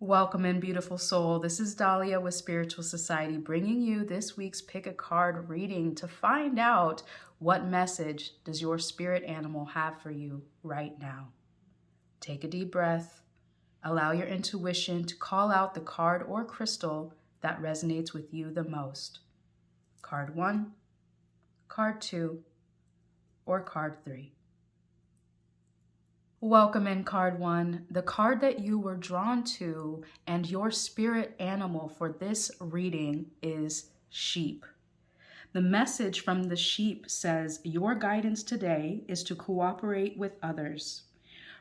Welcome in, beautiful soul. This is Dahlia with Spiritual Society, bringing you this week's Pick a Card reading to find out what message does your spirit animal have for you right now. Take a deep breath. Allow your intuition to call out the card or crystal that resonates with you the most. Card 1, card 2, or card 3. Welcome in, card 1, the card that you were drawn to, and your spirit animal for this reading is sheep. The message from the sheep says, your guidance today is to cooperate with others.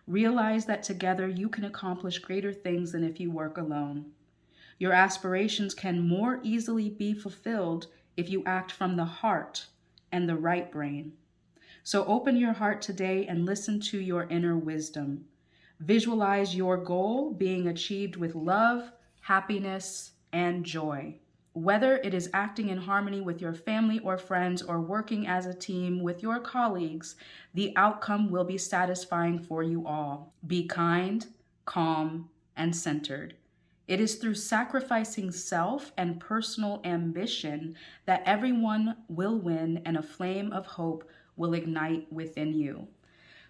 Realize that together you can accomplish greater things than if you work alone. Your aspirations can more easily be fulfilled if you act from the heart and the right brain. So open your heart today and listen to your inner wisdom. Visualize your goal being achieved with love, happiness, and joy. Whether it is acting in harmony with your family or friends or working as a team with your colleagues, the outcome will be satisfying for you all. Be kind, calm, and centered. It is through sacrificing self and personal ambition that everyone will win and a flame of hope will ignite within you.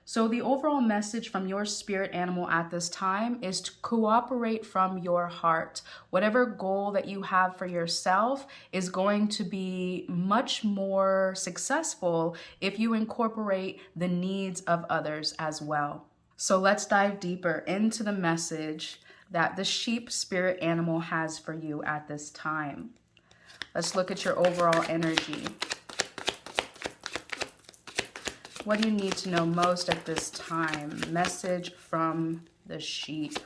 So the overall message from your spirit animal at this time is to cooperate from your heart. Whatever goal that you have for yourself is going to be much more successful if you incorporate the needs of others as well. So let's dive deeper into the message that the sheep spirit animal has for you at this time. Let's look at your overall energy. What do you need to know most at this time? Message from the sheep.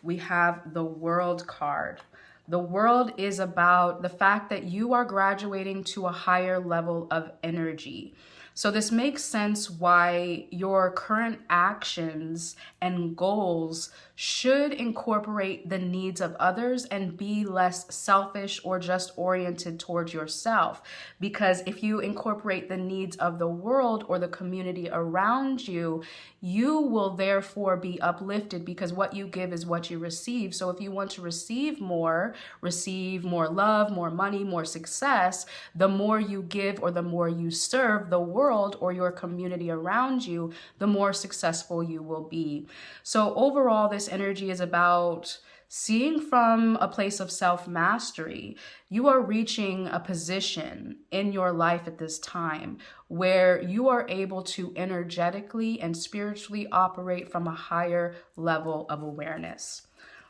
We have the World card. The World is about the fact that you are graduating to a higher level of energy. So this makes sense why your current actions and goals should incorporate the needs of others and be less selfish or just oriented towards yourself. Because if you incorporate the needs of the world or the community around you, you will therefore be uplifted, because what you give is what you receive. So if you want to receive more love, more money, more success, the more you give or the more you serve the world or your community around you, the more successful you will be. So overall, this energy is about seeing from a place of self-mastery. You are reaching a position in your life at this time where you are able to energetically and spiritually operate from a higher level of awareness.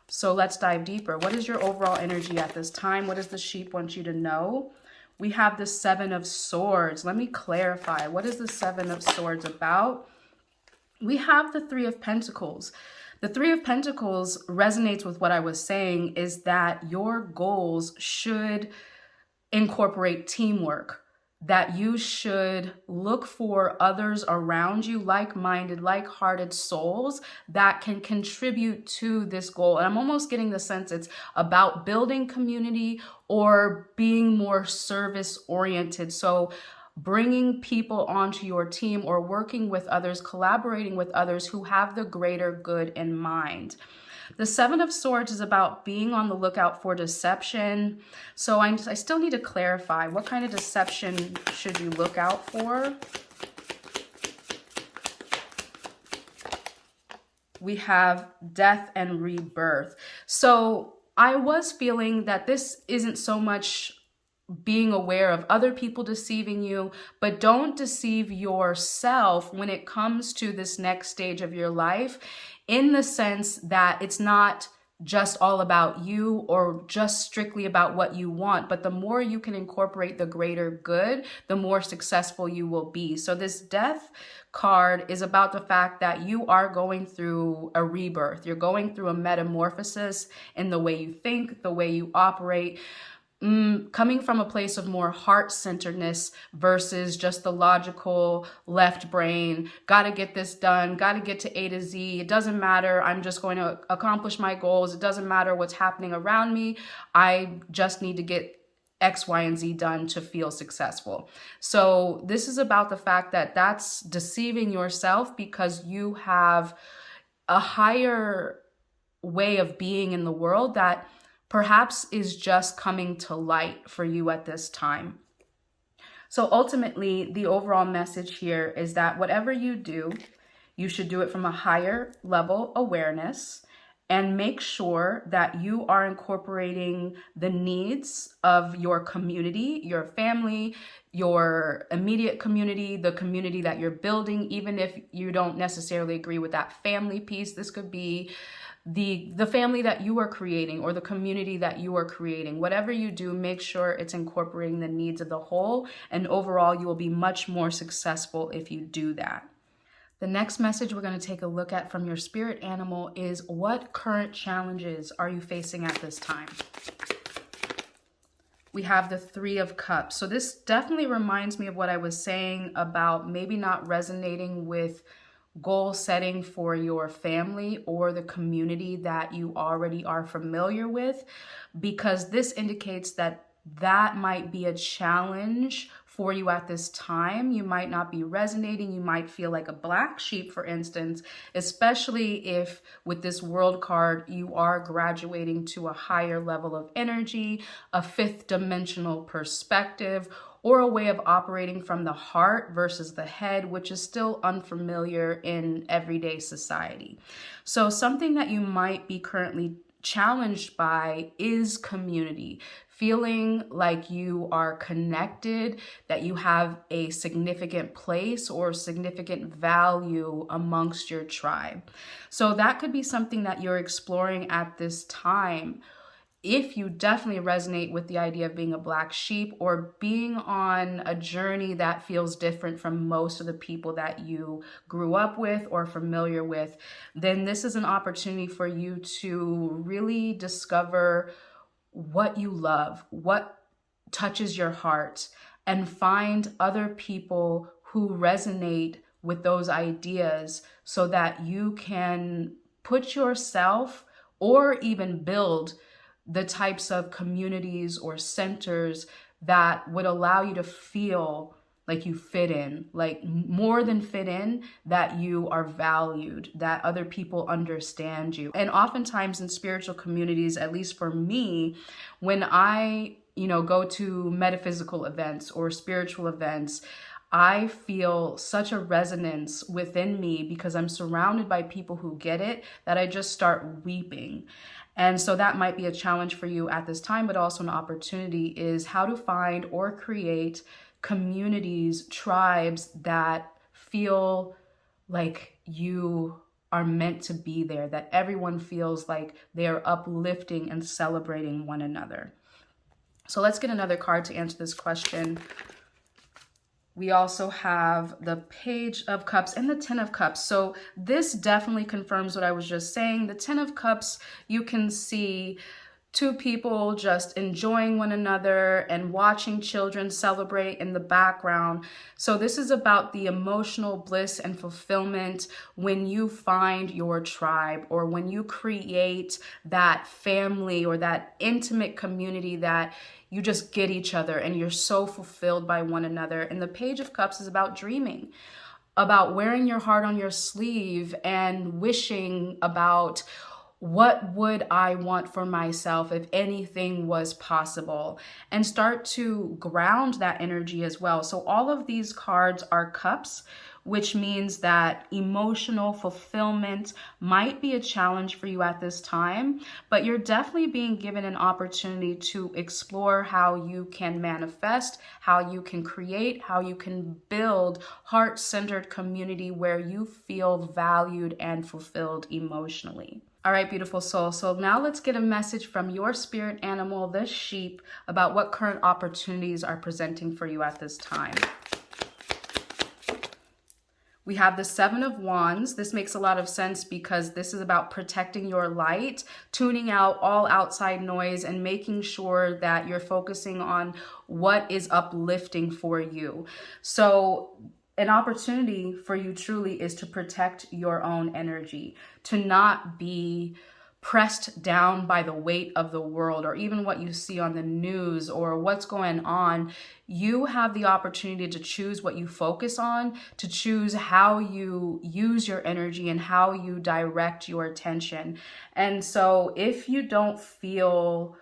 So let's dive deeper. What is your overall energy at this time? What does the sheep want you to know? We have the Seven of Swords. Let me clarify. What is the Seven of Swords about? We have the Three of Pentacles. The Three of Pentacles resonates with what I was saying, is that your goals should incorporate teamwork, that you should look for others around you, like-minded, like-hearted souls that can contribute to this goal. And I'm almost getting the sense it's about building community or being more service-oriented. So bringing people onto your team or working with others, collaborating with others who have the greater good in mind. The Seven of Swords is about being on the lookout for deception. So I still need to clarify, what kind of deception should you look out for? We have death and rebirth. So I was feeling that this isn't so much being aware of other people deceiving you, but don't deceive yourself when it comes to this next stage of your life, in the sense that it's not just all about you or just strictly about what you want, but the more you can incorporate the greater good, the more successful you will be. So this death card is about the fact that you are going through a rebirth. You're going through a metamorphosis in the way you think, the way you operate. Coming from a place of more heart-centeredness versus just the logical left brain, gotta get this done, gotta get to A to Z, it doesn't matter, I'm just going to accomplish my goals, it doesn't matter what's happening around me, I just need to get X, Y, and Z done to feel successful. So this is about the fact that that's deceiving yourself, because you have a higher way of being in the world that perhaps is just coming to light for you at this time. So ultimately, the overall message here is that whatever you do, you should do it from a higher level awareness, and make sure that you are incorporating the needs of your community, your family, your immediate community, the community that you're building. Even if you don't necessarily agree with that family piece, this could be the family that you are creating or the community that you are creating. Whatever you do, make sure it's incorporating the needs of the whole, and overall you will be much more successful if you do that. The next message we're going to take a look at from your spirit animal is, what current challenges are you facing at this time? We have the Three of Cups. So this definitely reminds me of what I was saying about maybe not resonating with goal setting for your family or the community that you already are familiar with, because this indicates that that might be a challenge for you at this time. You might not be resonating. You might feel like a black sheep, for instance, especially if with this World card, you are graduating to a higher level of energy, a fifth dimensional perspective, or a way of operating from the heart versus the head, which is still unfamiliar in everyday society. So something that you might be currently challenged by is community. Feeling like you are connected, that you have a significant place or significant value amongst your tribe. So that could be something that you're exploring at this time. If you definitely resonate with the idea of being a black sheep or being on a journey that feels different from most of the people that you grew up with or familiar with, then this is an opportunity for you to really discover what you love, what touches your heart, and find other people who resonate with those ideas so that you can put yourself or even build the types of communities or centers that would allow you to feel like you fit in, like more than fit in, that you are valued, that other people understand you. And oftentimes in spiritual communities, at least for me, when I, go to metaphysical events or spiritual events, I feel such a resonance within me because I'm surrounded by people who get it that I just start weeping. And so that might be a challenge for you at this time, but also an opportunity is how to find or create communities, tribes that feel like you are meant to be there, that everyone feels like they are uplifting and celebrating one another. So let's get another card to answer this question. We also have the Page of Cups and the Ten of Cups. So this definitely confirms what I was just saying. The Ten of Cups, you can see two people just enjoying one another and watching children celebrate in the background. So this is about the emotional bliss and fulfillment when you find your tribe or when you create that family or that intimate community that you just get each other and you're so fulfilled by one another. And the Page of Cups is about dreaming, about wearing your heart on your sleeve and wishing about what would I want for myself if anything was possible, and start to ground that energy as well. So all of these cards are cups, which means that emotional fulfillment might be a challenge for you at this time, but you're definitely being given an opportunity to explore how you can manifest, how you can create, how you can build heart-centered community where you feel valued and fulfilled emotionally. All right, beautiful soul. So now let's get a message from your spirit animal, the sheep, about what current opportunities are presenting for you at this time. We have the Seven of Wands. This makes a lot of sense because this is about protecting your light, tuning out all outside noise, and making sure that you're focusing on what is uplifting for you. So an opportunity for you truly is to protect your own energy, to not be pressed down by the weight of the world, or even what you see on the news or what's going on, you have the opportunity to choose what you focus on, to choose how you use your energy and how you direct your attention. And so if you don't feel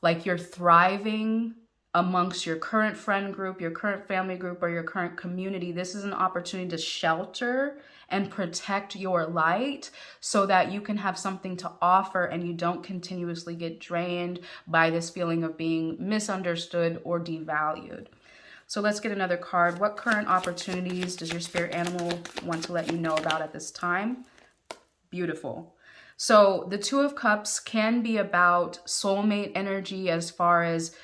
like you're thriving amongst your current friend group, your current family group, or your current community, this is an opportunity to shelter and protect your light so that you can have something to offer and you don't continuously get drained by this feeling of being misunderstood or devalued. So let's get another card. What current opportunities does your spirit animal want to let you know about at this time? Beautiful. So the Two of Cups can be about soulmate energy as far as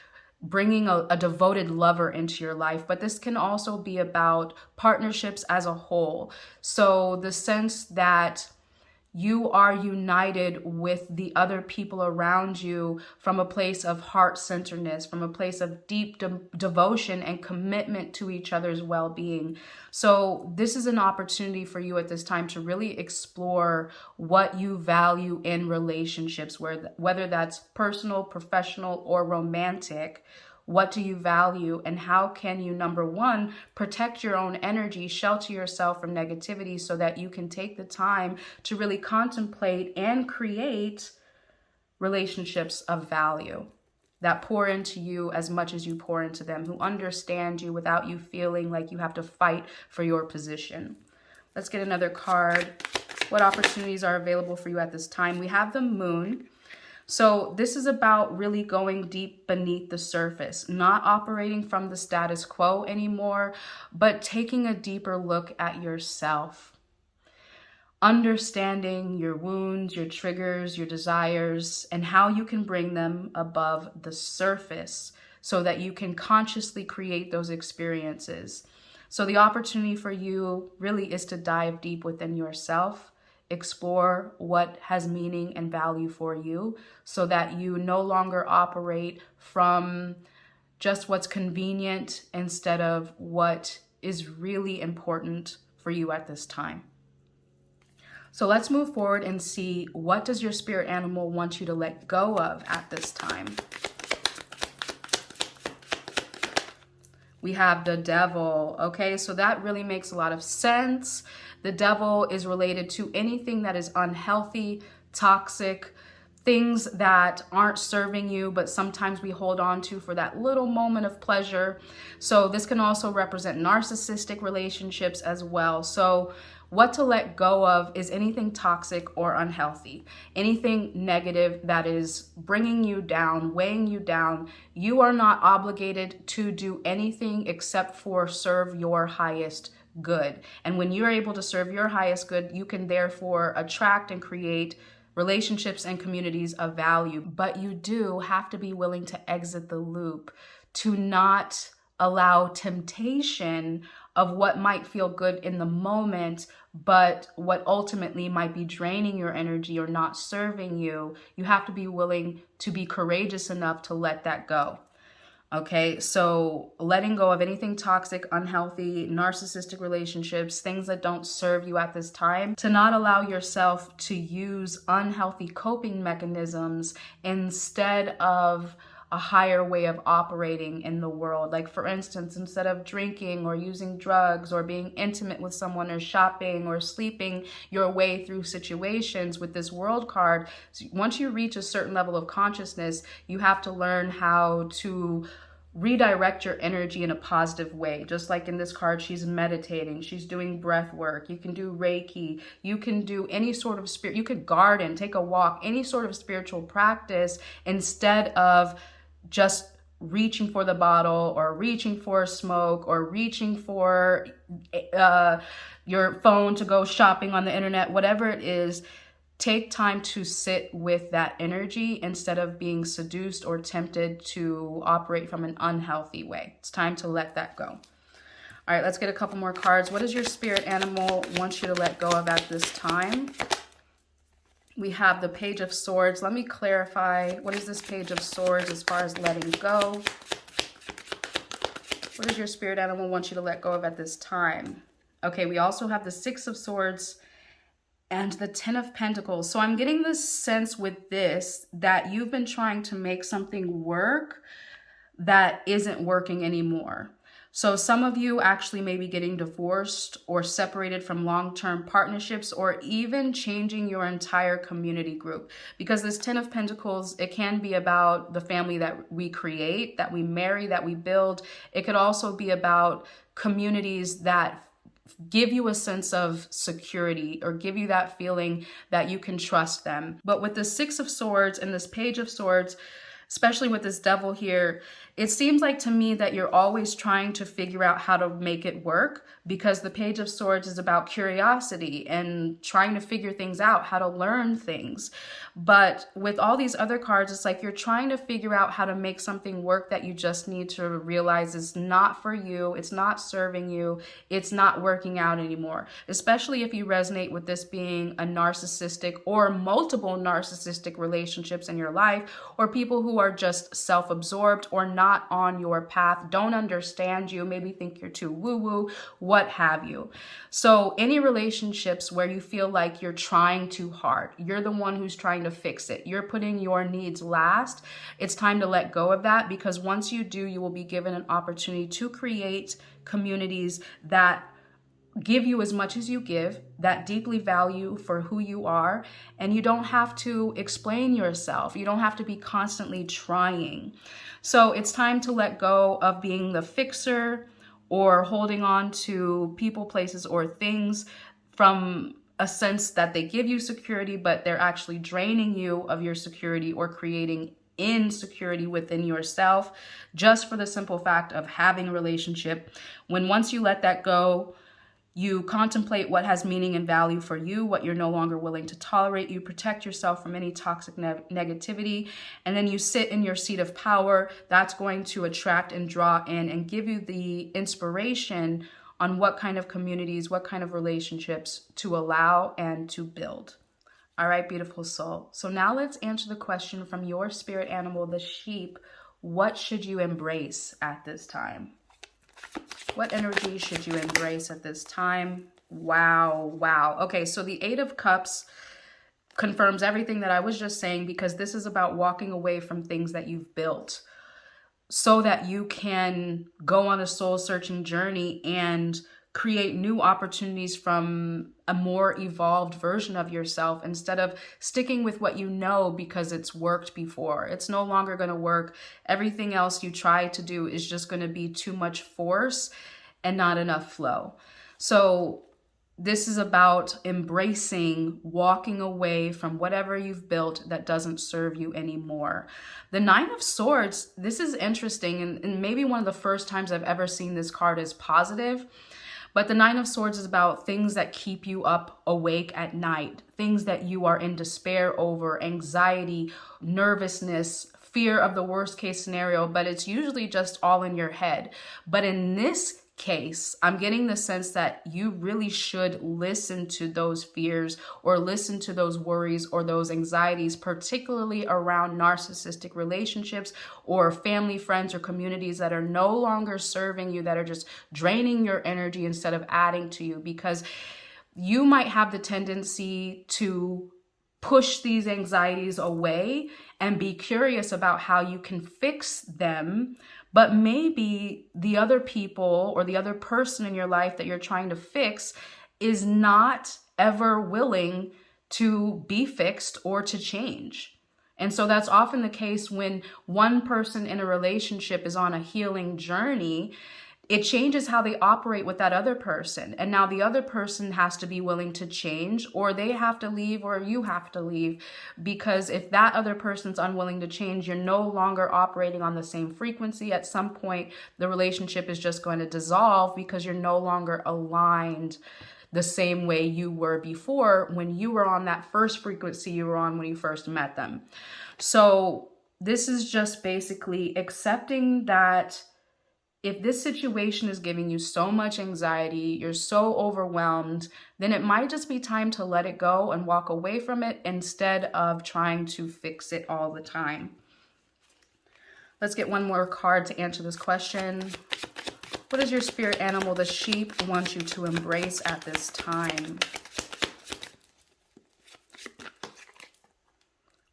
bringing a devoted lover into your life, but this can also be about partnerships as a whole. So the sense that you are united with the other people around you from a place of heart-centeredness, from a place of deep devotion and commitment to each other's well-being. So this is an opportunity for you at this time to really explore what you value in relationships, whether that's personal, professional, or romantic. What do you value, and how can you, number one, protect your own energy, shelter yourself from negativity so that you can take the time to really contemplate and create relationships of value that pour into you as much as you pour into them, who understand you without you feeling like you have to fight for your position. Let's get another card. What opportunities are available for you at this time? We have the Moon. So this is about really going deep beneath the surface, not operating from the status quo anymore, but taking a deeper look at yourself, understanding your wounds, your triggers, your desires, and how you can bring them above the surface so that you can consciously create those experiences. So the opportunity for you really is to dive deep within yourself, explore what has meaning and value for you so that you no longer operate from just what's convenient instead of what is really important for you at this time. So let's move forward and see, what does your spirit animal want you to let go of at this time? We have the Devil. Okay, so that really makes a lot of sense. The Devil is related to anything that is unhealthy, toxic, things that aren't serving you, but sometimes we hold on to for that little moment of pleasure. So this can also represent narcissistic relationships as well. So what to let go of is anything toxic or unhealthy, anything negative that is bringing you down, weighing you down. You are not obligated to do anything except for serve your highest good. And when you're able to serve your highest good, you can therefore attract and create relationships and communities of value. But you do have to be willing to exit the loop, to not allow temptation of what might feel good in the moment, but what ultimately might be draining your energy or not serving you. You have to be willing to be courageous enough to let that go. Okay, so letting go of anything toxic, unhealthy, narcissistic relationships, things that don't serve you at this time, to not allow yourself to use unhealthy coping mechanisms instead of a higher way of operating in the world. Like, for instance, instead of drinking or using drugs or being intimate with someone or shopping or sleeping your way through situations with this World card, once you reach a certain level of consciousness, you have to learn how to redirect your energy in a positive way. Just like in this card, she's meditating, she's doing breath work. You can do Reiki, you can do any sort of spirit, you could garden, take a walk, any sort of spiritual practice instead of just reaching for the bottle or reaching for a smoke or reaching for your phone to go shopping on the internet, whatever it is. Take time to sit with that energy instead of being seduced or tempted to operate from an unhealthy way. It's time to let that go. All right, let's get a couple more cards. What does your spirit animal want you to let go of at this time? We have the Page of Swords. Let me clarify. What is this Page of Swords as far as letting go? What does your spirit animal want you to let go of at this time? Okay, we also have the Six of Swords and the Ten of Pentacles. So I'm getting this sense with this that you've been trying to make something work that isn't working anymore. So some of you actually may be getting divorced or separated from long-term partnerships, or even changing your entire community group. Because this Ten of Pentacles, it can be about the family that we create, that we marry, that we build. It could also be about communities that give you a sense of security or give you that feeling that you can trust them. But with the Six of Swords and this Page of Swords, especially with this Devil here, it seems like to me that you're always trying to figure out how to make it work, because the Page of Swords is about curiosity and trying to figure things out, how to learn things. But with all these other cards, it's like you're trying to figure out how to make something work that you just need to realize is not for you, it's not serving you, it's not working out anymore. Especially if you resonate with this being a narcissistic or multiple narcissistic relationships in your life, or people who are just self-absorbed or not on your path, don't understand you, maybe think you're too woo-woo, what have you. So any relationships where you feel like you're trying too hard, you're the one who's trying to fix it, you're putting your needs last, it's time to let go of that, because once you do, you will be given an opportunity to create communities that give you as much as you give, that deeply value for who you are, and you don't have to explain yourself. You don't have to be constantly trying. So it's time to let go of being the fixer or holding on to people, places, or things from a sense that they give you security, but they're actually draining you of your security or creating insecurity within yourself, just for the simple fact of having a relationship. When once you let that go, you contemplate what has meaning and value for you, what you're no longer willing to tolerate. You protect yourself from any toxic negativity, and then you sit in your seat of power. That's going to attract and draw in and give you the inspiration on what kind of communities, what kind of relationships to allow and to build. All right, beautiful soul. So now let's answer the question from your spirit animal, the sheep. What should you embrace at this time? What energy should you embrace at this time? Wow. Okay, so the Eight of Cups confirms everything that I was just saying, because this is about walking away from things that you've built so that you can go on a soul-searching journey and create new opportunities from a more evolved version of yourself, instead of sticking with what you know because it's worked before. It's no longer going to work. Everything else you try to do is just going to be too much force and not enough flow. So this is about embracing walking away from whatever you've built that doesn't serve you anymore. The Nine of Swords, this is interesting, and maybe one of the first times I've ever seen this card as positive. But the Nine of Swords is about things that keep you up awake at night, things that you are in despair over, anxiety, nervousness, fear of the worst case scenario, but it's usually just all in your head. But in this case, I'm getting the sense that you really should listen to those fears or listen to those worries or those anxieties, particularly around narcissistic relationships or family, friends, or communities that are no longer serving you, that are just draining your energy instead of adding to you, because you might have the tendency to push these anxieties away and be curious about how you can fix them. But maybe the other people or the other person in your life that you're trying to fix is not ever willing to be fixed or to change. And so that's often the case when one person in a relationship is on a healing journey. It changes how they operate with that other person. And now the other person has to be willing to change, or they have to leave, or you have to leave. Because if that other person's unwilling to change, you're no longer operating on the same frequency. At some point, the relationship is just going to dissolve because you're no longer aligned the same way you were before when you were on that first frequency you were on when you first met them. So this is just basically accepting that if this situation is giving you so much anxiety, you're so overwhelmed, then it might just be time to let it go and walk away from it instead of trying to fix it all the time. Let's get one more card to answer this question. What does your spirit animal, the sheep, want you to embrace at this time?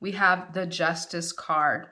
We have the Justice card.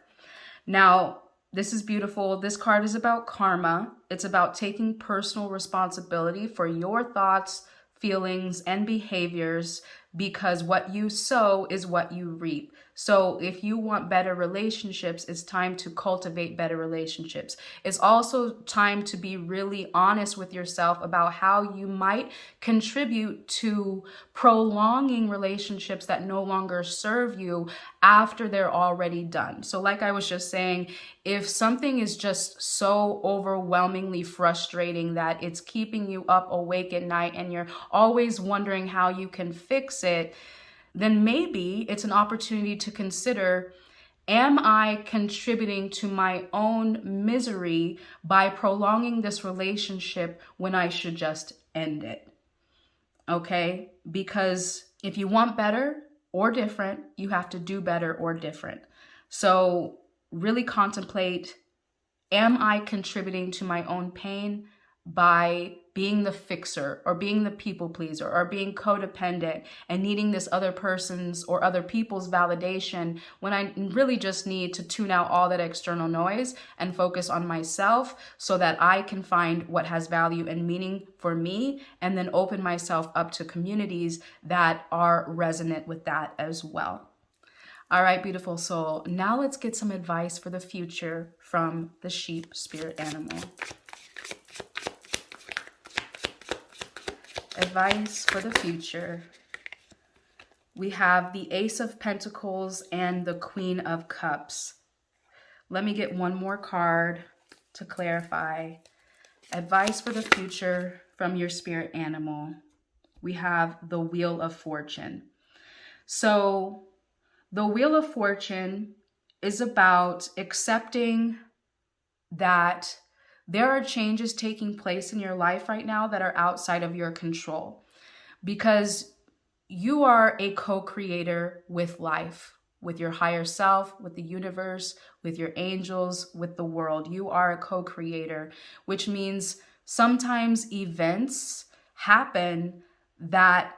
Now, this is beautiful. This card is about karma. It's about taking personal responsibility for your thoughts, feelings, and behaviors, because what you sow is what you reap. So if you want better relationships, it's time to cultivate better relationships. It's also time to be really honest with yourself about how you might contribute to prolonging relationships that no longer serve you after they're already done. So like I was just saying, if something is just so overwhelmingly frustrating that it's keeping you up awake at night and you're always wondering how you can fix it, then maybe it's an opportunity to consider, am I contributing to my own misery by prolonging this relationship when I should just end it? Okay? Because if you want better or different, you have to do better or different. So really contemplate, am I contributing to my own pain by being the fixer or being the people pleaser or being codependent and needing this other person's or other people's validation when I really just need to tune out all that external noise and focus on myself so that I can find what has value and meaning for me, and then open myself up to communities that are resonant with that as well. All right, beautiful soul. Now let's get some advice for the future from the sheep spirit animal. Advice for the future. We have the Ace of Pentacles and the Queen of Cups. Let me get one more card to clarify. Advice for the future from your spirit animal. We have the Wheel of Fortune. So the Wheel of Fortune is about accepting that there are changes taking place in your life right now that are outside of your control, because you are a co-creator with life, with your higher self, with the universe, with your angels, with the world. You are a co-creator, which means sometimes events happen that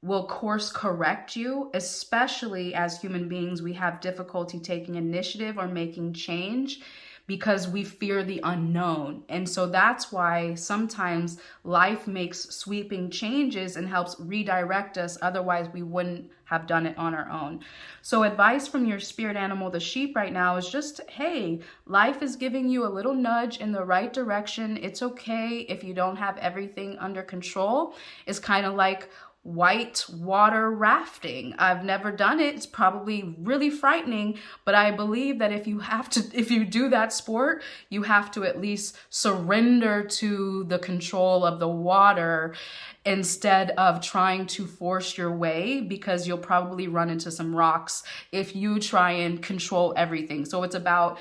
will course correct you, especially as human beings. We have difficulty taking initiative or making change because we fear the unknown. And so that's why sometimes life makes sweeping changes and helps redirect us. Otherwise, we wouldn't have done it on our own. So advice from your spirit animal, the sheep, right now is just, hey, life is giving you a little nudge in the right direction. It's okay if you don't have everything under control. It's kind of like white water rafting. I've never done it. It's probably really frightening, but I believe that if you do that sport, you have to at least surrender to the control of the water instead of trying to force your way, because you'll probably run into some rocks if you try and control everything. So it's about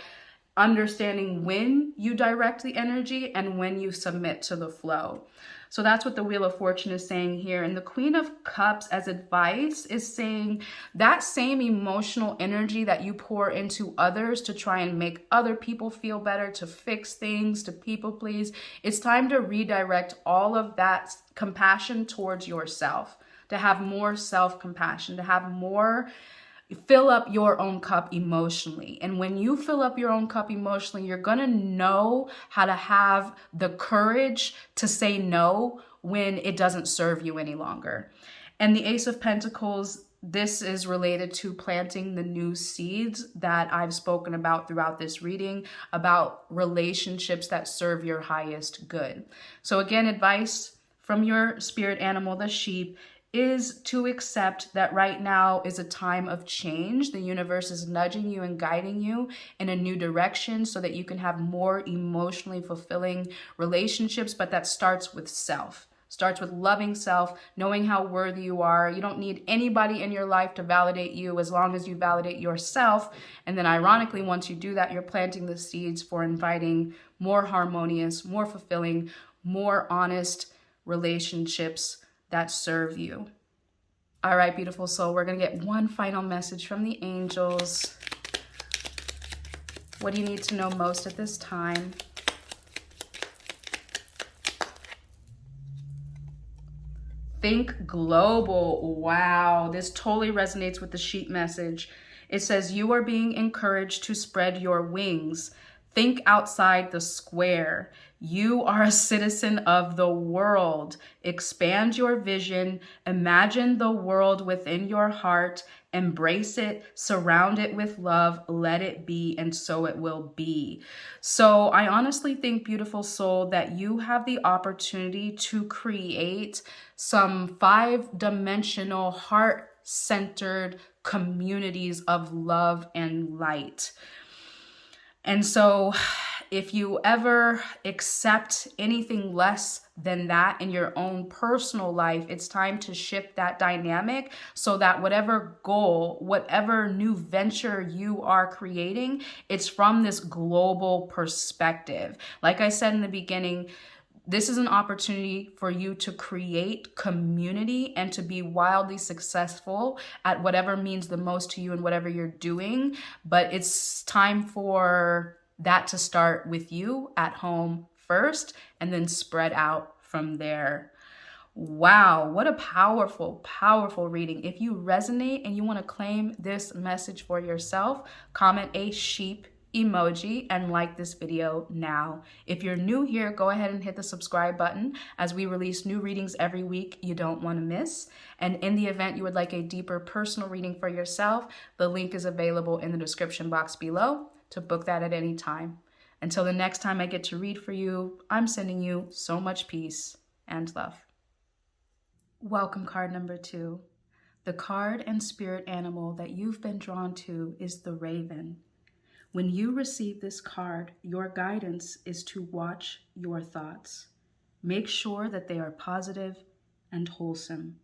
understanding when you direct the energy and when you submit to the flow. So that's what the Wheel of Fortune is saying here. And the Queen of Cups as advice is saying that same emotional energy that you pour into others to try and make other people feel better, to fix things, to people please, it's time to redirect all of that compassion towards yourself, to have more self-compassion, to have more, fill up your own cup emotionally. And when you fill up your own cup emotionally, you're going to know how to have the courage to say no when it doesn't serve you any longer. And the Ace of Pentacles, this is related to planting the new seeds that I've spoken about throughout this reading, about relationships that serve your highest good. So again, advice from your spirit animal, the sheep, is to accept that right now is a time of change. The universe is nudging you and guiding you in a new direction so that you can have more emotionally fulfilling relationships, but that starts with self. Starts with loving self, knowing how worthy you are. You don't need anybody in your life to validate you as long as you validate yourself. And then ironically, once you do that, you're planting the seeds for inviting more harmonious, more fulfilling, more honest relationships that serve you. All right, beautiful soul, we're going to get one final message from the angels. What do you need to know most at this time? Think global. Wow, this totally resonates with the sheep message. It says, you are being encouraged to spread your wings. Think outside the square. You are a citizen of the world. Expand your vision. Imagine the world within your heart. Embrace it. Surround it with love. Let it be, and so it will be. So I honestly think, beautiful soul, that you have the opportunity to create some 5-dimensional, heart-centered communities of love and light. And so if you ever accept anything less than that in your own personal life, it's time to shift that dynamic so that whatever goal, whatever new venture you are creating, it's from this global perspective. Like I said in the beginning, this is an opportunity for you to create community and to be wildly successful at whatever means the most to you and whatever you're doing. But it's time for that to start with you at home first and then spread out from there. Wow, what a powerful, powerful reading. If you resonate and you want to claim this message for yourself, comment a sheep emoji and like this video now. If you're new here, go ahead and hit the subscribe button, as we release new readings every week you don't want to miss. And in the event you would like a deeper personal reading for yourself, the link is available in the description box below to book that at any time. Until the next time I get to read for you, I'm sending you so much peace and love. Welcome, card number 2. The card and spirit animal that you've been drawn to is the raven. When you receive this card, your guidance is to watch your thoughts. Make sure that they are positive and wholesome.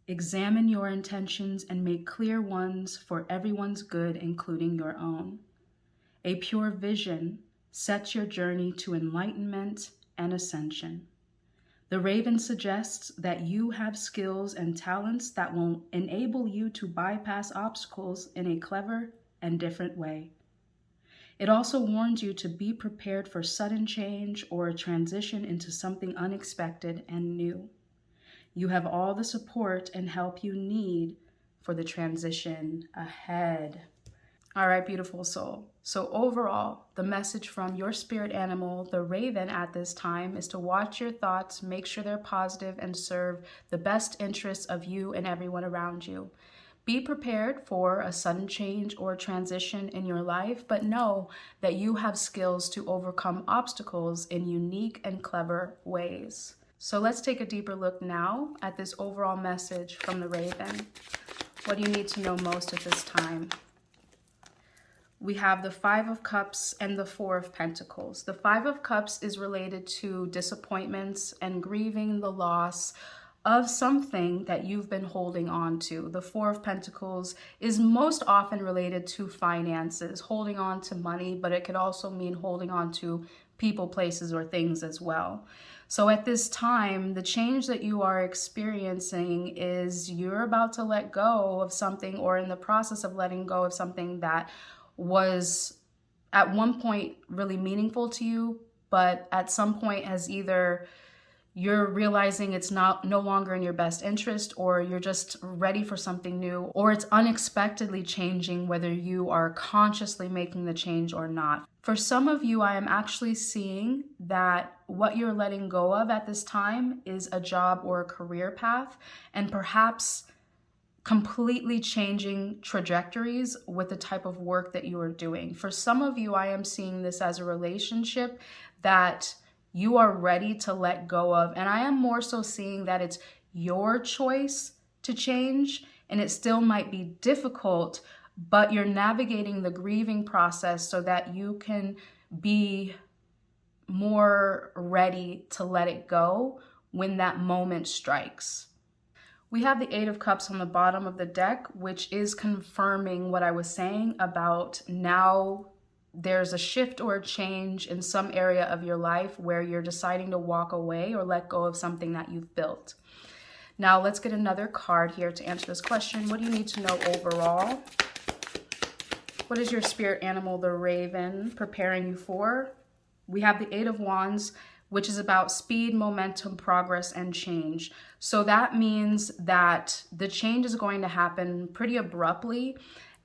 Examine your intentions and make clear ones for everyone's good, including your own. A pure vision sets your journey to enlightenment and ascension. The raven suggests that you have skills and talents that will enable you to bypass obstacles in a clever and different way. It also warns you to be prepared for sudden change or a transition into something unexpected and new. You have all the support and help you need for the transition ahead. All right, beautiful soul. So overall, the message from your spirit animal, the raven, at this time is to watch your thoughts, make sure they're positive, and serve the best interests of you and everyone around you. Be prepared for a sudden change or transition in your life, but know that you have skills to overcome obstacles in unique and clever ways. So let's take a deeper look now at this overall message from the raven. What do you need to know most at this time? We have the 5 of Cups and the 4 of Pentacles. The 5 of Cups is related to disappointments and grieving the loss of something that you've been holding on to. The 4 of Pentacles is most often related to finances, holding on to money, but it could also mean holding on to people, places, or things as well. So at this time, the change that you are experiencing is you're about to let go of something, or in the process of letting go of something that was at one point really meaningful to you, but at some point has either you're realizing it's no longer in your best interest, or you're just ready for something new, or it's unexpectedly changing, whether you are consciously making the change or not. For some of you, I am actually seeing that what you're letting go of at this time is a job or a career path, and perhaps completely changing trajectories with the type of work that you are doing. For some of you, I am seeing this as a relationship that you are ready to let go of. And I am more so seeing that it's your choice to change, and it still might be difficult, but you're navigating the grieving process so that you can be more ready to let it go when that moment strikes. We have the 8 of Cups on the bottom of the deck, which is confirming what I was saying about now there's a shift or a change in some area of your life where you're deciding to walk away or let go of something that you've built. Now let's get another card here to answer this question. What do you need to know overall? What is your spirit animal, the raven, preparing you for? We have the 8 of Wands, which is about speed, momentum, progress, and change. So that means that the change is going to happen pretty abruptly,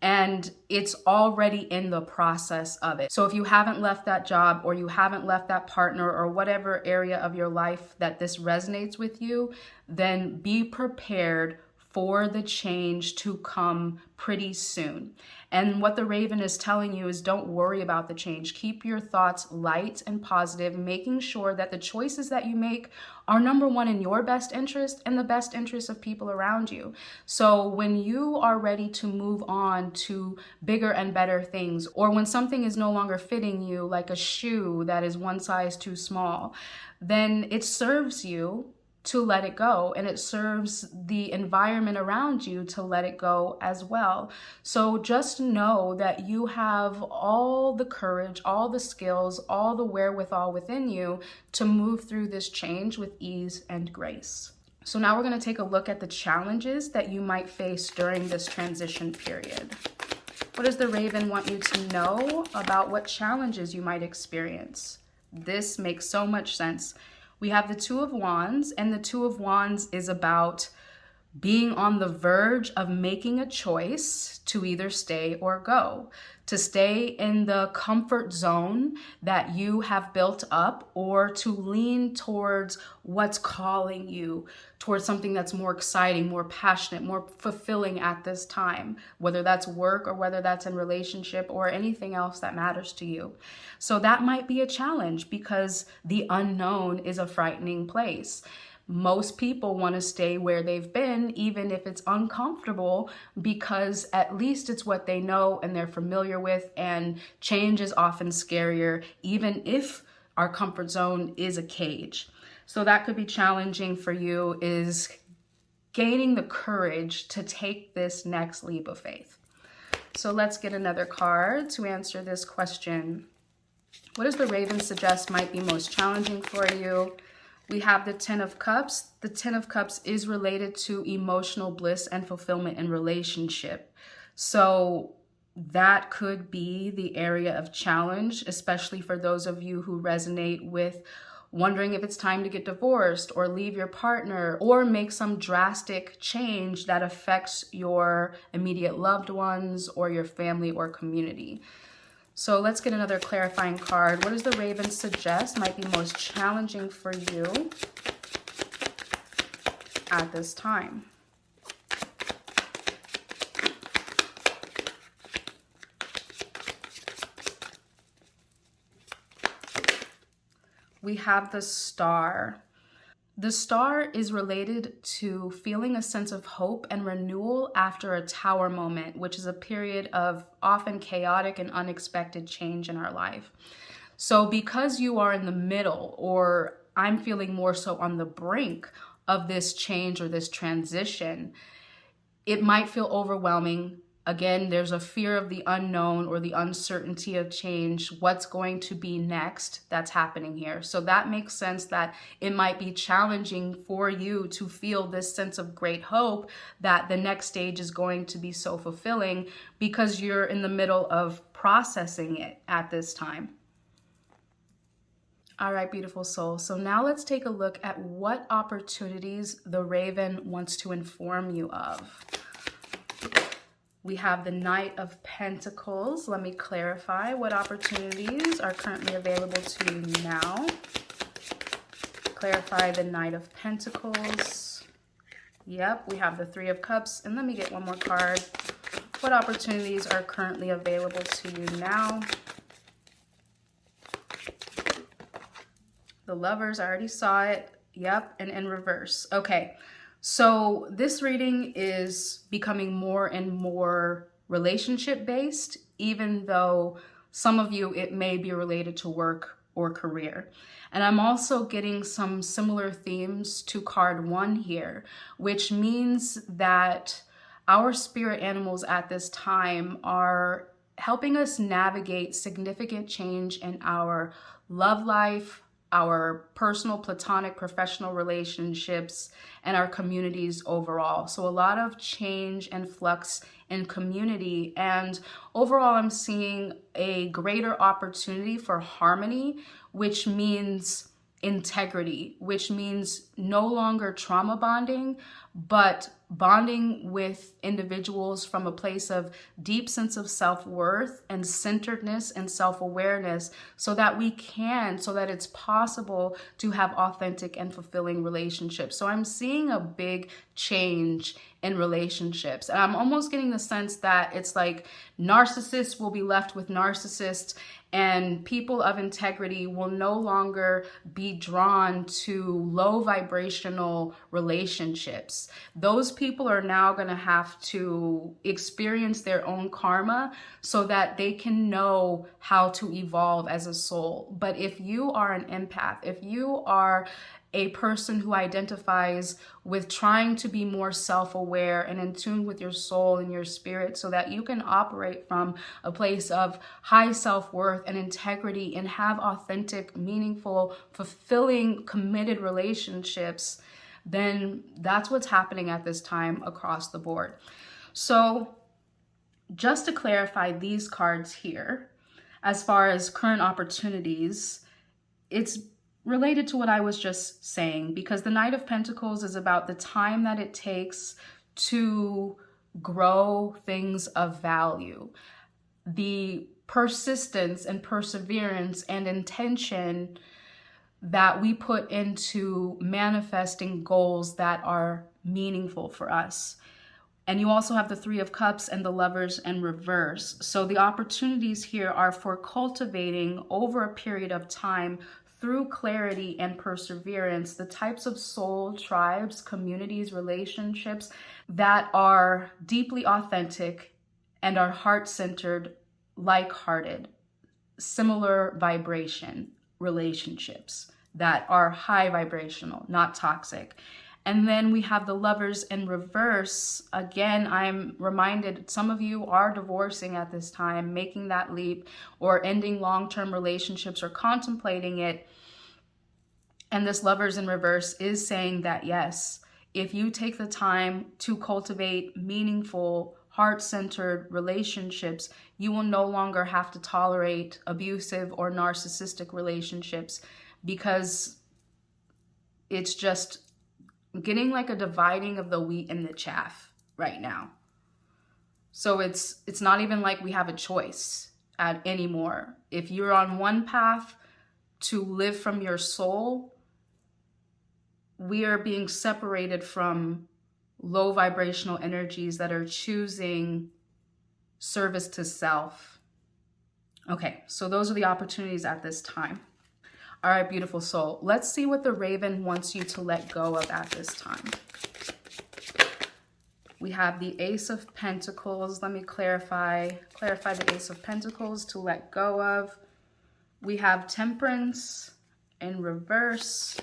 and it's already in the process of it. So if you haven't left that job, or you haven't left that partner, or whatever area of your life that this resonates with you, then be prepared for the change to come pretty soon. And what the Raven is telling you is, don't worry about the change. Keep your thoughts light and positive, making sure that the choices that you make are number one in your best interest and the best interest of people around you. So when you are ready to move on to bigger and better things, or when something is no longer fitting you, like a shoe that is one size too small, then it serves you to let it go, and it serves the environment around you to let it go as well. So just know that you have all the courage, all the skills, all the wherewithal within you to move through this change with ease and grace. So now we're going to take a look at the challenges that you might face during this transition period. What does the Raven want you to know about what challenges you might experience? This makes so much sense. We have the Two of Wands, and the Two of Wands is about being on the verge of making a choice to either stay or go, to stay in the comfort zone that you have built up, or to lean towards what's calling you, towards something that's more exciting, more passionate, more fulfilling at this time, whether that's work or whether that's in relationship or anything else that matters to you. So that might be a challenge, because the unknown is a frightening place. Most people want to stay where they've been, even if it's uncomfortable, because at least it's what they know and they're familiar with, and change is often scarier, even if our comfort zone is a cage. So that could be challenging for you, is gaining the courage to take this next leap of faith. So let's get another card to answer this question. What does the Raven suggest might be most challenging for you? We have the Ten of Cups. The Ten of Cups is related to emotional bliss and fulfillment in relationship. So that could be the area of challenge, especially for those of you who resonate with wondering if it's time to get divorced or leave your partner or make some drastic change that affects your immediate loved ones or your family or community. So let's get another clarifying card. What does the Raven suggest might be most challenging for you at this time? We have the Star. The Star is related to feeling a sense of hope and renewal after a tower moment, which is a period of often chaotic and unexpected change in our life. So because you are in the middle, or I'm feeling more so on the brink of this change or this transition, it might feel overwhelming. Again, there's a fear of the unknown or the uncertainty of change, what's going to be next that's happening here. So that makes sense that it might be challenging for you to feel this sense of great hope that the next stage is going to be so fulfilling, because you're in the middle of processing it at this time. All right, beautiful soul. So now let's take a look at what opportunities the Raven wants to inform you of. We have the Knight of Pentacles. Let me clarify what opportunities are currently available to you now. Clarify the Knight of Pentacles. Yep, we have the Three of Cups. And let me get one more card. What opportunities are currently available to you now? The Lovers, I already saw it. Yep, and in reverse. Okay. So this reading is becoming more and more relationship based, even though some of you, it may be related to work or career. And I'm also getting some similar themes to card 1 here, which means that our spirit animals at this time are helping us navigate significant change in our love life, our personal, platonic, professional relationships, and our communities overall. So a lot of change and flux in community. And overall, I'm seeing a greater opportunity for harmony, which means integrity, which means no longer trauma bonding, but bonding with individuals from a place of deep sense of self-worth and centeredness and self-awareness, so that it's possible to have authentic and fulfilling relationships. So I'm seeing a big change in relationships. And I'm almost getting the sense that it's like narcissists will be left with narcissists, and people of integrity will no longer be drawn to low vibrational relationships. Those people are now going to have to experience their own karma so that they can know how to evolve as a soul. But if you are an empath, if you are a person who identifies with trying to be more self-aware and in tune with your soul and your spirit, so that you can operate from a place of high self-worth and integrity and have authentic, meaningful, fulfilling, committed relationships, then that's what's happening at this time across the board. So just to clarify these cards here, as far as current opportunities, it's related to what I was just saying, because the Knight of Pentacles is about the time that it takes to grow things of value, the persistence and perseverance and intention that we put into manifesting goals that are meaningful for us. And you also have the Three of Cups and the Lovers in reverse. So the opportunities here are for cultivating over a period of time, through clarity and perseverance, the types of soul tribes, communities, relationships that are deeply authentic and are heart-centered, like-hearted, similar vibration relationships that are high vibrational, not toxic. And then we have the Lovers in reverse. Again, I'm reminded some of you are divorcing at this time, making that leap, or ending long-term relationships or contemplating it. And this Lovers in reverse is saying that, yes, if you take the time to cultivate meaningful, heart-centered relationships, you will no longer have to tolerate abusive or narcissistic relationships, because it's just getting like a dividing of the wheat and the chaff right now. So it's not even like we have a choice anymore. If you're on one path to live from your soul, we are being separated from low vibrational energies that are choosing service to self. Okay, so those are the opportunities at this time. All right, beautiful soul. Let's see what the Raven wants you to let go of at this time. We have the Ace of Pentacles. Let me clarify the Ace of Pentacles to let go of. We have Temperance in reverse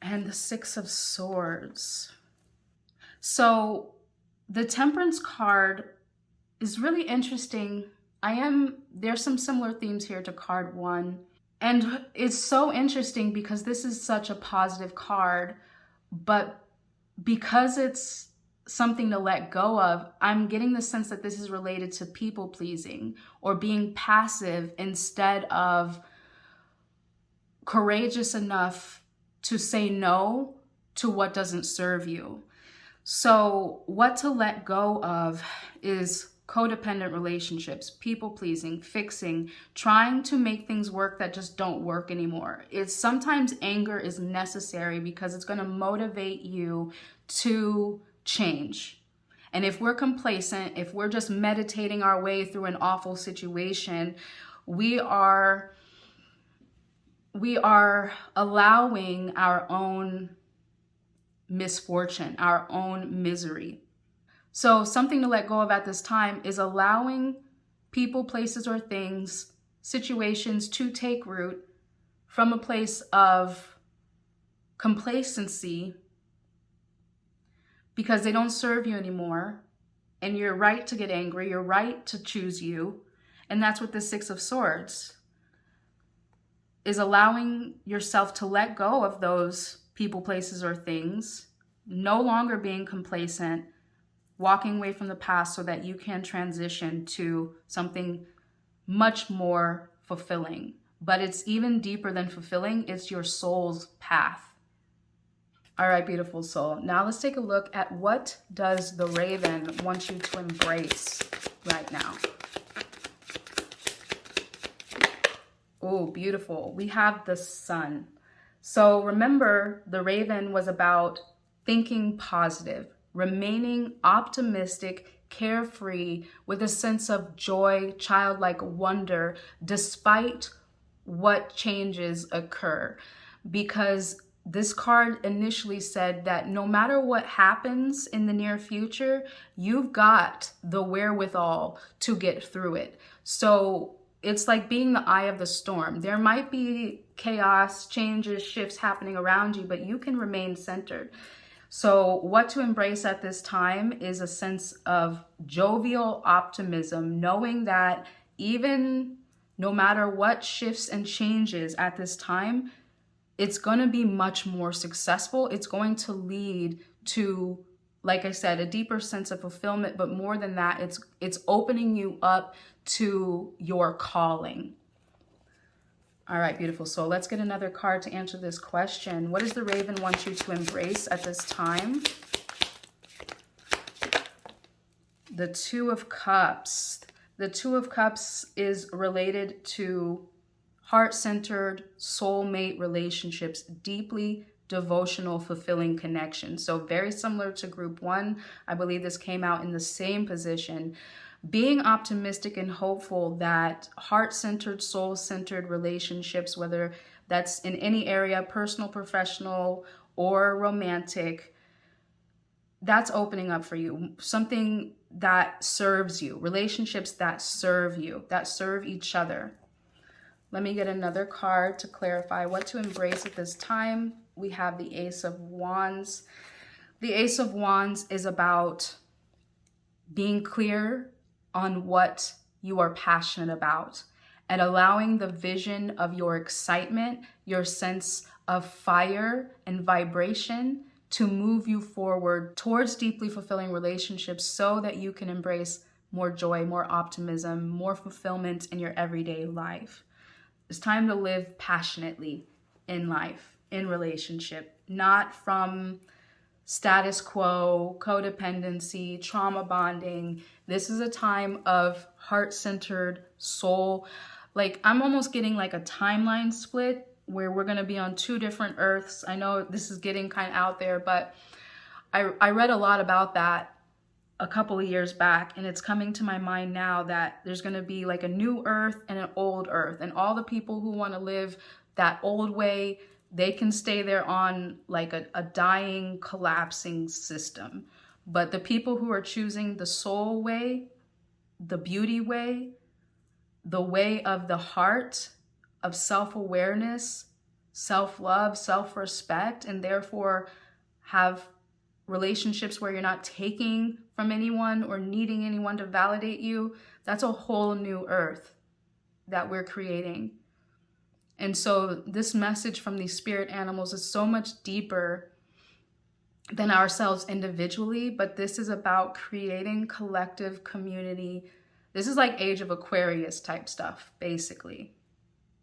and the Six of Swords. So the Temperance card is really interesting. There's some similar themes here to card 1. And it's so interesting because this is such a positive card, but because it's something to let go of, I'm getting the sense that this is related to people pleasing or being passive instead of courageous enough to say no to what doesn't serve you. So what to let go of is codependent relationships, people pleasing, fixing, trying to make things work that just don't work anymore. It's sometimes anger is necessary because it's going to motivate you to change. And if we're complacent, if we're just meditating our way through an awful situation, we are allowing our own misfortune, our own misery. So something to let go of at this time is allowing people, places, or things, situations to take root from a place of complacency because they don't serve you anymore. And you're right to get angry. You're right to choose you. And that's what the Six of Swords is, allowing yourself to let go of those people, places, or things, no longer being complacent, walking away from the past so that you can transition to something much more fulfilling. But it's even deeper than fulfilling. It's your soul's path. All right, beautiful soul. Now let's take a look at what does the Raven want you to embrace right now. Oh, beautiful. We have the Sun. So remember, the Raven was about thinking positive, remaining optimistic, carefree, with a sense of joy, childlike wonder, despite what changes occur. Because this card initially said that no matter what happens in the near future, you've got the wherewithal to get through it. So it's like being the eye of the storm. There might be chaos, changes, shifts happening around you, but you can remain centered. So what to embrace at this time is a sense of jovial optimism, knowing that even no matter what shifts and changes at this time, it's going to be much more successful. It's going to lead to, like I said, a deeper sense of fulfillment, but more than that, it's opening you up to your calling. All right, beautiful soul. Let's get another card to answer this question. What does the Raven want you to embrace at this time? The Two of Cups. The Two of Cups is related to heart-centered, soulmate relationships, deeply devotional, fulfilling connections. So very similar to group one. I believe this came out in the same position. Being optimistic and hopeful that heart-centered, soul-centered relationships, whether that's in any area, personal, professional, or romantic, that's opening up for you. Something that serves you, relationships that serve you, that serve each other. Let me get another card to clarify what to embrace at this time. We have the Ace of Wands. The Ace of Wands is about being clear on what you are passionate about and allowing the vision of your excitement, your sense of fire and vibration to move you forward towards deeply fulfilling relationships so that you can embrace more joy, more optimism, more fulfillment in your everyday life. It's time to live passionately in life, in relationship, not from status quo, codependency, trauma bonding. This is a time of heart-centered soul. Like, I'm almost getting like a timeline split where we're going to be on two different earths. I know this is getting kind of out there, but I read a lot about that a couple of years back, and it's coming to my mind now that there's going to be like a new earth and an old earth, and all the people who want to live that old way, they can stay there on like a dying, collapsing system. But the people who are choosing the soul way, the beauty way, the way of the heart, of self-awareness, self-love, self-respect, and therefore have relationships where you're not taking from anyone or needing anyone to validate you, that's a whole new earth that we're creating. And so this message from these spirit animals is so much deeper than ourselves individually, but this is about creating collective community. This is like Age of Aquarius type stuff, basically.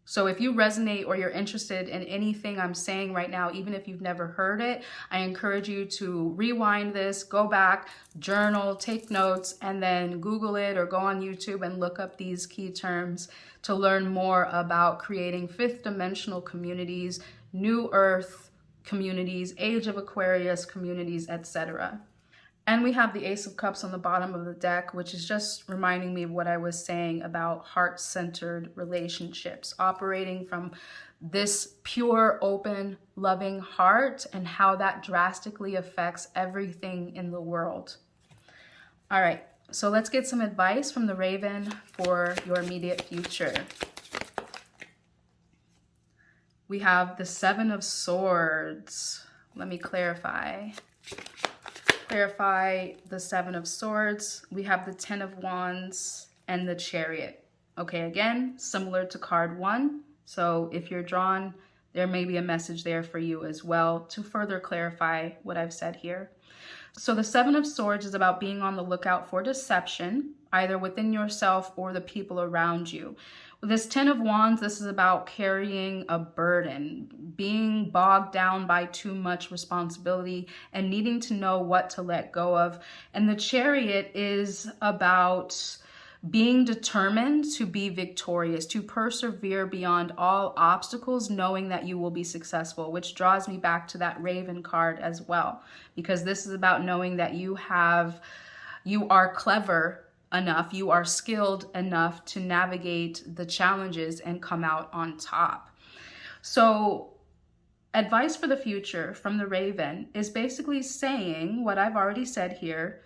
So if you resonate or you're interested in anything I'm saying right now, even if you've never heard it, I encourage you to rewind this, go back, journal, take notes, and then Google it or go on YouTube and look up these key terms to learn more about creating fifth dimensional communities, New Earth communities, Age of Aquarius communities, etc. And we have the Ace of Cups on the bottom of the deck, which is just reminding me of what I was saying about heart-centered relationships, operating from this pure, open, loving heart and how that drastically affects everything in the world. All right, so let's get some advice from the Raven for your immediate future. We have the Seven of Swords. Let me clarify the Seven of Swords. We have the Ten of Wands and the Chariot. Okay, again, similar to card one. So if you're drawn, there may be a message there for you as well to further clarify what I've said here. So the Seven of Swords is about being on the lookout for deception, either within yourself or the people around you. This Ten of Wands, this is about carrying a burden, being bogged down by too much responsibility and needing to know what to let go of. And the Chariot is about being determined to be victorious, to persevere beyond all obstacles, knowing that you will be successful, which draws me back to that Raven card as well, because this is about knowing that you are clever enough, you are skilled enough to navigate the challenges and come out on top. So advice for the future from the Raven is basically saying what I've already said here,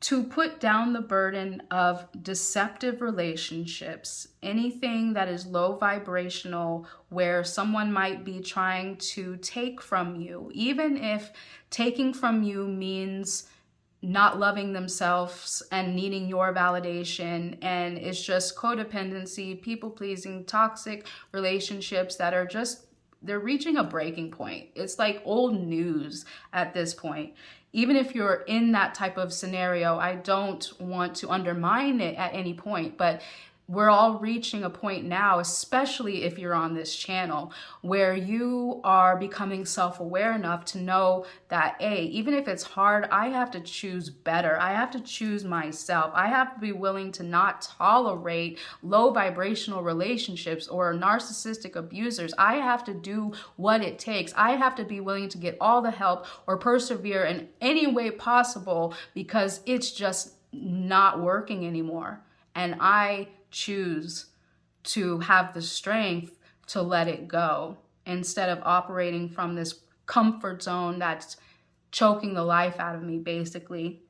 to put down the burden of deceptive relationships, anything that is low vibrational, where someone might be trying to take from you, even if taking from you means not loving themselves and needing your validation, and it's just codependency, people-pleasing, toxic relationships that are just, they're reaching a breaking point. It's like old news at this point. Even if you're in that type of scenario, I don't want to undermine it at any point, but we're all reaching a point now, especially if you're on this channel, where you are becoming self-aware enough to know that, hey, even if it's hard, I have to choose better. I have to choose myself. I have to be willing to not tolerate low vibrational relationships or narcissistic abusers. I have to do what it takes. I have to be willing to get all the help or persevere in any way possible, because it's just not working anymore. And I choose to have the strength to let it go instead of operating from this comfort zone that's choking the life out of me, basically.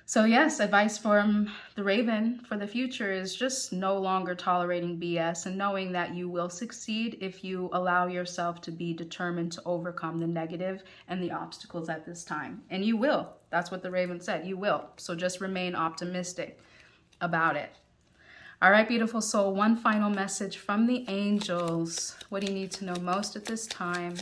So yes, advice from the Raven for the future is just no longer tolerating BS and knowing that you will succeed if you allow yourself to be determined to overcome the negative and the obstacles at this time. And you will. That's what the Raven said. You will. So just remain optimistic about it. All right, beautiful soul, one final message from the angels. What do you need to know most at this time?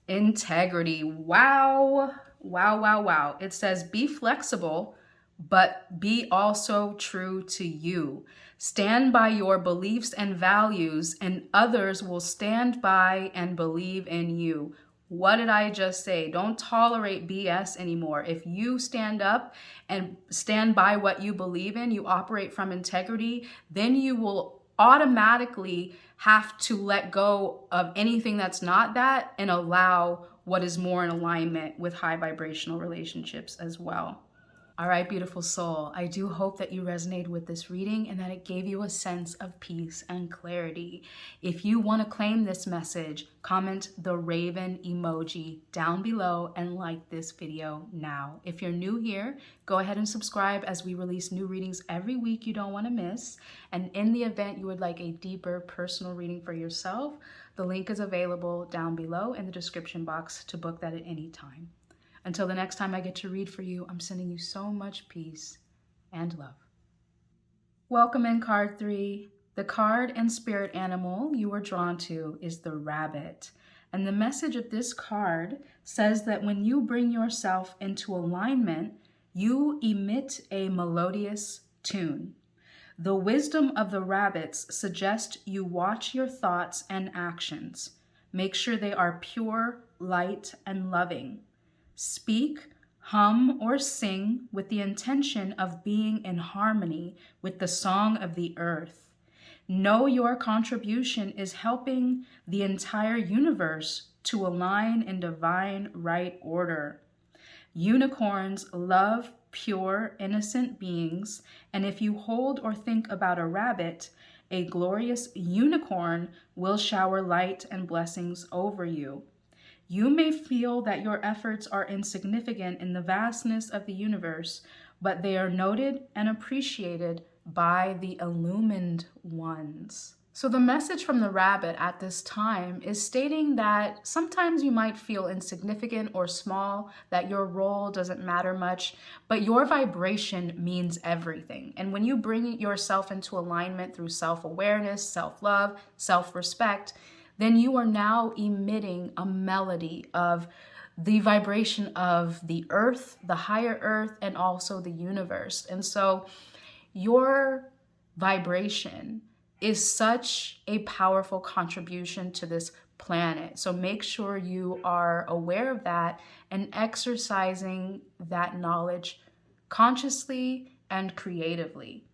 Integrity. Wow. Wow, wow, wow. It says, be flexible, but be also true to you. Stand by your beliefs and values, and others will stand by and believe in you. What did I just say? Don't tolerate BS anymore. If you stand up and stand by what you believe in, you operate from integrity, then you will automatically have to let go of anything that's not that and allow what is more in alignment with high vibrational relationships as well. All right, beautiful soul, I do hope that you resonated with this reading and that it gave you a sense of peace and clarity. If you want to claim this message, comment the Raven emoji down below and like this video now. If you're new here, go ahead and subscribe, as we release new readings every week you don't want to miss. And in the event you would like a deeper personal reading for yourself, the link is available down below in the description box to book that at any time. Until the next time I get to read for you, I'm sending you so much peace and love. Welcome in card 3. The card and spirit animal you were drawn to is the rabbit. And the message of this card says that when you bring yourself into alignment, you emit a melodious tune. The wisdom of the rabbits suggests you watch your thoughts and actions. Make sure they are pure, light, and loving. Speak, hum, or sing with the intention of being in harmony with the song of the earth. Know your contribution is helping the entire universe to align in divine right order. Unicorns love pure, innocent beings, and if you hold or think about a rabbit, a glorious unicorn will shower light and blessings over you. You may feel that your efforts are insignificant in the vastness of the universe, but they are noted and appreciated by the illumined ones. So the message from the rabbit at this time is stating that sometimes you might feel insignificant or small, that your role doesn't matter much, but your vibration means everything. And when you bring yourself into alignment through self-awareness, self-love, self-respect, then you are now emitting a melody of the vibration of the earth, the higher earth, and also the universe. And so your vibration is such a powerful contribution to this planet. So make sure you are aware of that and exercising that knowledge consciously and creatively.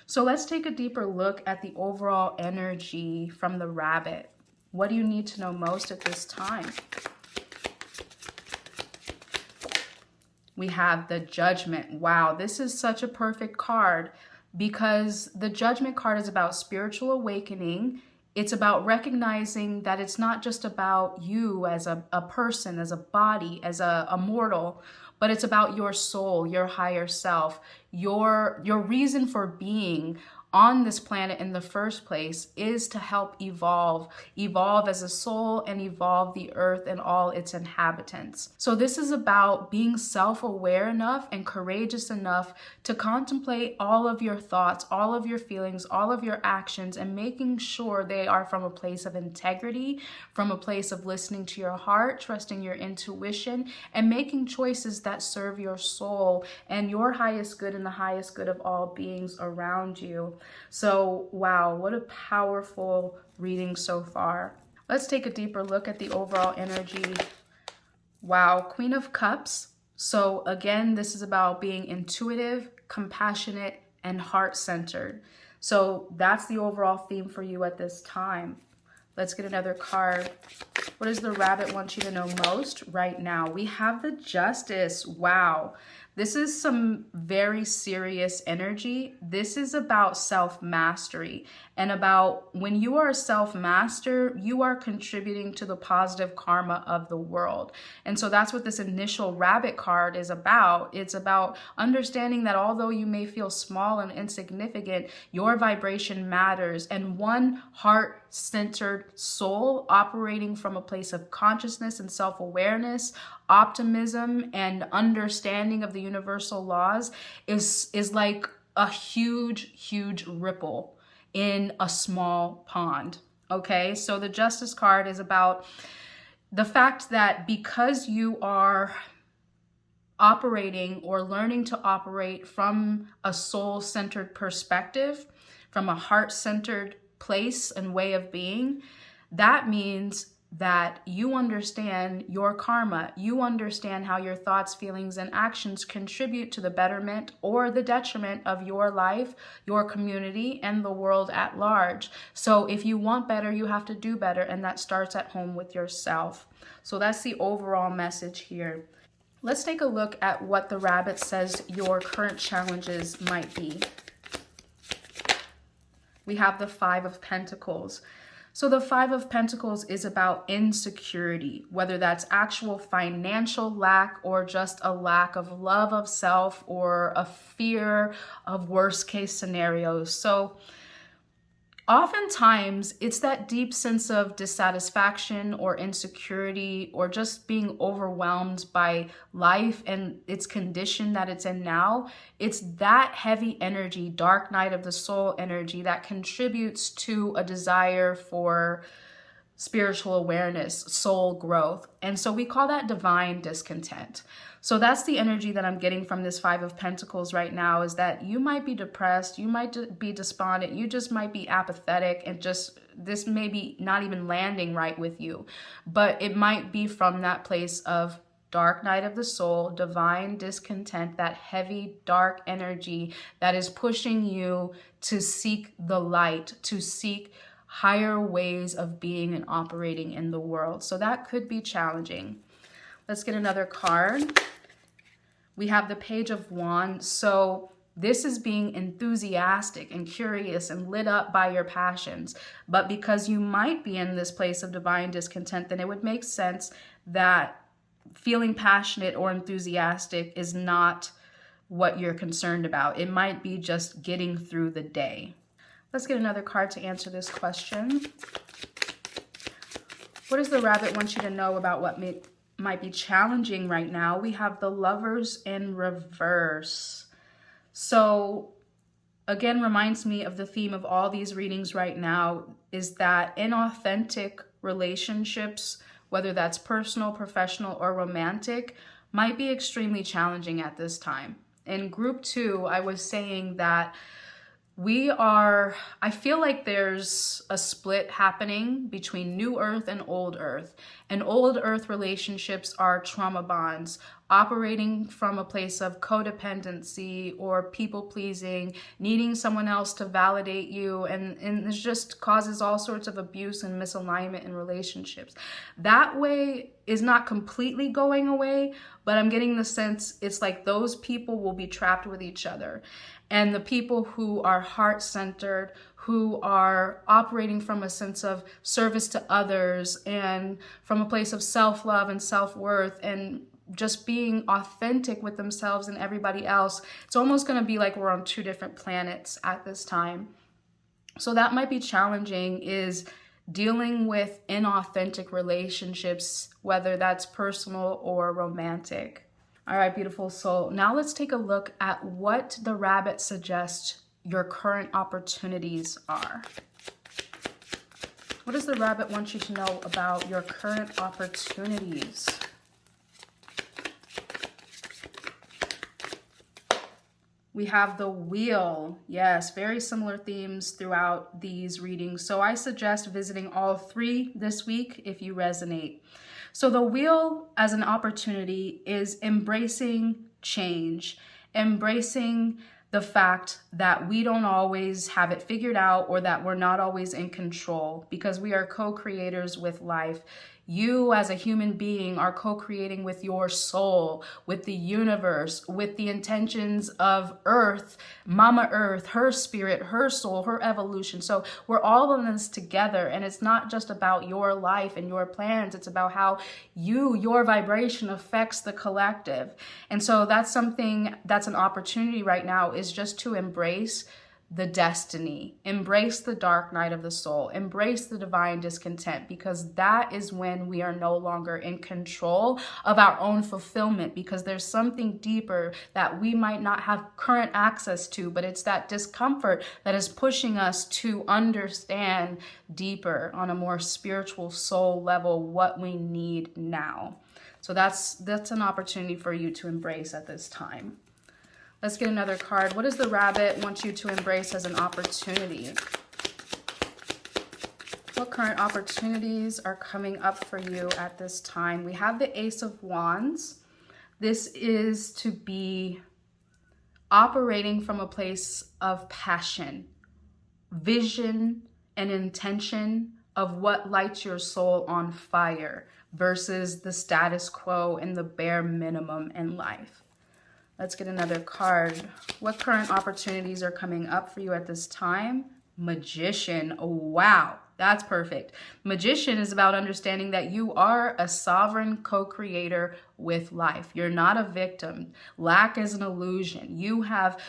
So let's take a deeper look at the overall energy from the rabbit. What do you need to know most at this time? We have the Judgment. Wow, this is such a perfect card because the Judgment card is about spiritual awakening. It's about recognizing that it's not just about you as a person, as a body, as a mortal, but it's about your soul, your higher self, your reason for being on this planet in the first place is to help evolve as a soul and evolve the earth and all its inhabitants. So this is about being self-aware enough and courageous enough to contemplate all of your thoughts, all of your feelings, all of your actions, and making sure they are from a place of integrity, from a place of listening to your heart, trusting your intuition, and making choices that serve your soul and your highest good and the highest good of all beings around you. So, wow, what a powerful reading so far. Let's take a deeper look at the overall energy. Wow, Queen of Cups. So again, this is about being intuitive, compassionate, and heart-centered. So that's the overall theme for you at this time. Let's get another card. What does the rabbit want you to know most right now? We have the Justice. Wow. This is some very serious energy. This is about self-mastery and about when you are a self-master, you are contributing to the positive karma of the world. And so that's what this initial rabbit card is about. It's about understanding that although you may feel small and insignificant, your vibration matters. And one heart-centered soul operating from a place of consciousness and self-awareness, optimism, and understanding of the universal laws is like a huge ripple in a small pond. Okay, so the Justice card is about the fact that because you are operating or learning to operate from a soul-centered perspective, from a heart-centered place and way of being, that means that you understand your karma. You understand how your thoughts, feelings, and actions contribute to the betterment or the detriment of your life, your community, and the world at large. So if you want better, you have to do better, and that starts at home with yourself. So that's the overall message here. Let's take a look at what the rabbit says your current challenges might be. We have the Five of Pentacles. So the Five of Pentacles is about insecurity, whether that's actual financial lack or just a lack of love of self or a fear of worst case scenarios. So oftentimes it's that deep sense of dissatisfaction or insecurity or just being overwhelmed by life and its condition that it's in now. It's that heavy energy, dark night of the soul energy that contributes to a desire for spiritual awareness, soul growth. And so we call that divine discontent. So that's the energy that I'm getting from this Five of Pentacles right now, is that you might be depressed, you might be despondent, you just might be apathetic, and just this may be not even landing right with you. But it might be from that place of dark night of the soul, divine discontent, that heavy, dark energy that is pushing you to seek the light, to seek higher ways of being and operating in the world. So that could be challenging. Let's get another card. We have the Page of Wands. So this is being enthusiastic and curious and lit up by your passions. But because you might be in this place of divine discontent, then it would make sense that feeling passionate or enthusiastic is not what you're concerned about. It might be just getting through the day. Let's get another card to answer this question. What does the rabbit want you to know about what might be challenging right now? We have the Lovers in reverse. So again, reminds me of the theme of all these readings right now, is that inauthentic relationships whether that's personal, professional, or romantic, might be extremely challenging at this time. In group 2, I was saying that I feel like there's a split happening between new earth and old earth. And old earth relationships are trauma bonds, operating from a place of codependency or people pleasing, needing someone else to validate you. And it just causes all sorts of abuse and misalignment in relationships. That way is not completely going away, but I'm getting the sense it's like those people will be trapped with each other. And the people who are heart-centered, who are operating from a sense of service to others and from a place of self-love and self-worth and just being authentic with themselves and everybody else, it's almost going to be like we're on 2 different planets at this time. So that might be challenging, is dealing with inauthentic relationships, whether that's personal or romantic. All right, beautiful soul. Now let's take a look at what the rabbit suggests your current opportunities are. What does the rabbit want you to know about your current opportunities? We have the wheel. Yes, very similar themes throughout these readings. So I suggest visiting all 3 this week if you resonate. So the wheel as an opportunity is embracing change, embracing the fact that we don't always have it figured out or that we're not always in control, because we are co-creators with life. You as a human being are co-creating with your soul, with the universe, with the intentions of Earth, Mama Earth, her spirit, her soul, her evolution. So we're all in this together, and it's not just about your life and your plans. It's about how your vibration affects the collective. And so that's something that's an opportunity right now, is just to embrace the destiny, embrace the dark night of the soul, embrace the divine discontent, because that is when we are no longer in control of our own fulfillment, because there's something deeper that we might not have current access to, but it's that discomfort that is pushing us to understand deeper on a more spiritual soul level what we need now. So that's an opportunity for you to embrace at this time. Let's get another card. What does the rabbit want you to embrace as an opportunity? What current opportunities are coming up for you at this time? We have the Ace of Wands. This is to be operating from a place of passion, vision, and intention of what lights your soul on fire versus the status quo and the bare minimum in life. Let's get another card. What current opportunities are coming up for you at this time? Magician. Oh, wow, that's perfect. Magician is about understanding that you are a sovereign co-creator with life. You're not a victim. Lack is an illusion. You have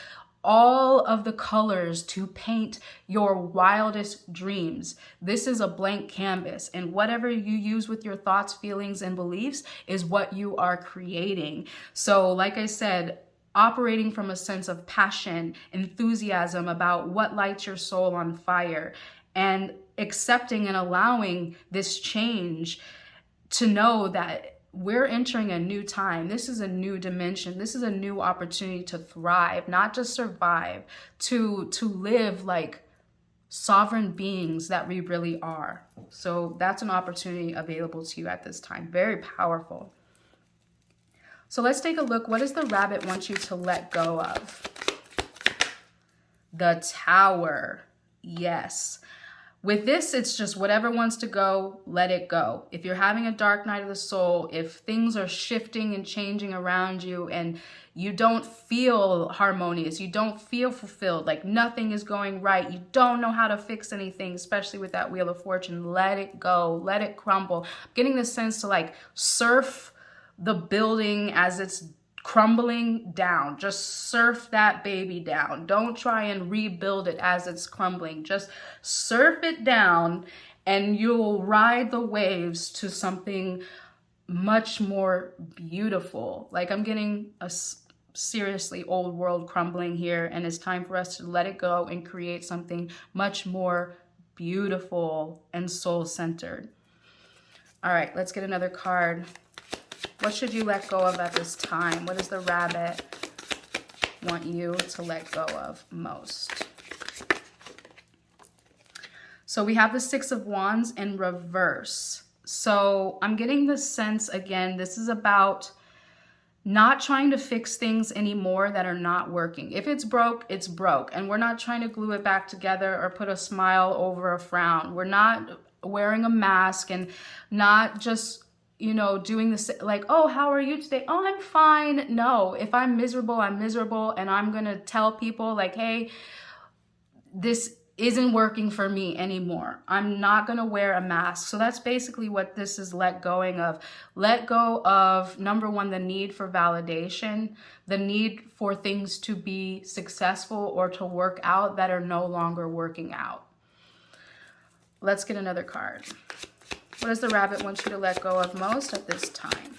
all of the colors to paint your wildest dreams. This is a blank canvas, and whatever you use with your thoughts, feelings, and beliefs is what you are creating. So like I said, operating from a sense of passion, enthusiasm about what lights your soul on fire, and accepting and allowing this change to know that we're entering a new time. This is a new dimension. This is a new opportunity to thrive, not just survive, to live like sovereign beings that we really are. So that's an opportunity available to you at this time. Very powerful. So let's take a look. What does the rabbit want you to let go of? The Tower. Yes. With this, it's just whatever wants to go, let it go. If you're having a dark night of the soul, if things are shifting and changing around you and you don't feel harmonious, you don't feel fulfilled, like nothing is going right, you don't know how to fix anything, especially with that Wheel of Fortune, let it go, let it crumble. I'm getting this sense to like surf the building as it's crumbling down. Just surf that baby down. Don't try and rebuild it as it's crumbling. Just surf it down and you'll ride the waves to something much more beautiful. Like I'm getting a seriously old world crumbling here, and it's time for us to let it go and create something much more beautiful and soul-centered. All right, let's get another card. What should you let go of at this time? What does the Rabbit want you to let go of most? So we have the Six of Wands in reverse. So I'm getting the sense, again, this is about not trying to fix things anymore that are not working. If it's broke, it's broke. And we're not trying to glue it back together or put a smile over a frown. We're not wearing a mask and not just, you know, doing this like, oh, how are you today? Oh, I'm fine. No, if I'm miserable, I'm miserable. And I'm going to tell people like, hey, this isn't working for me anymore. I'm not going to wear a mask. So that's basically what this is let going of. Let go of, number one, the need for validation, the need for things to be successful or to work out that are no longer working out. Let's get another card. What does the Rabbit want you to let go of most at this time?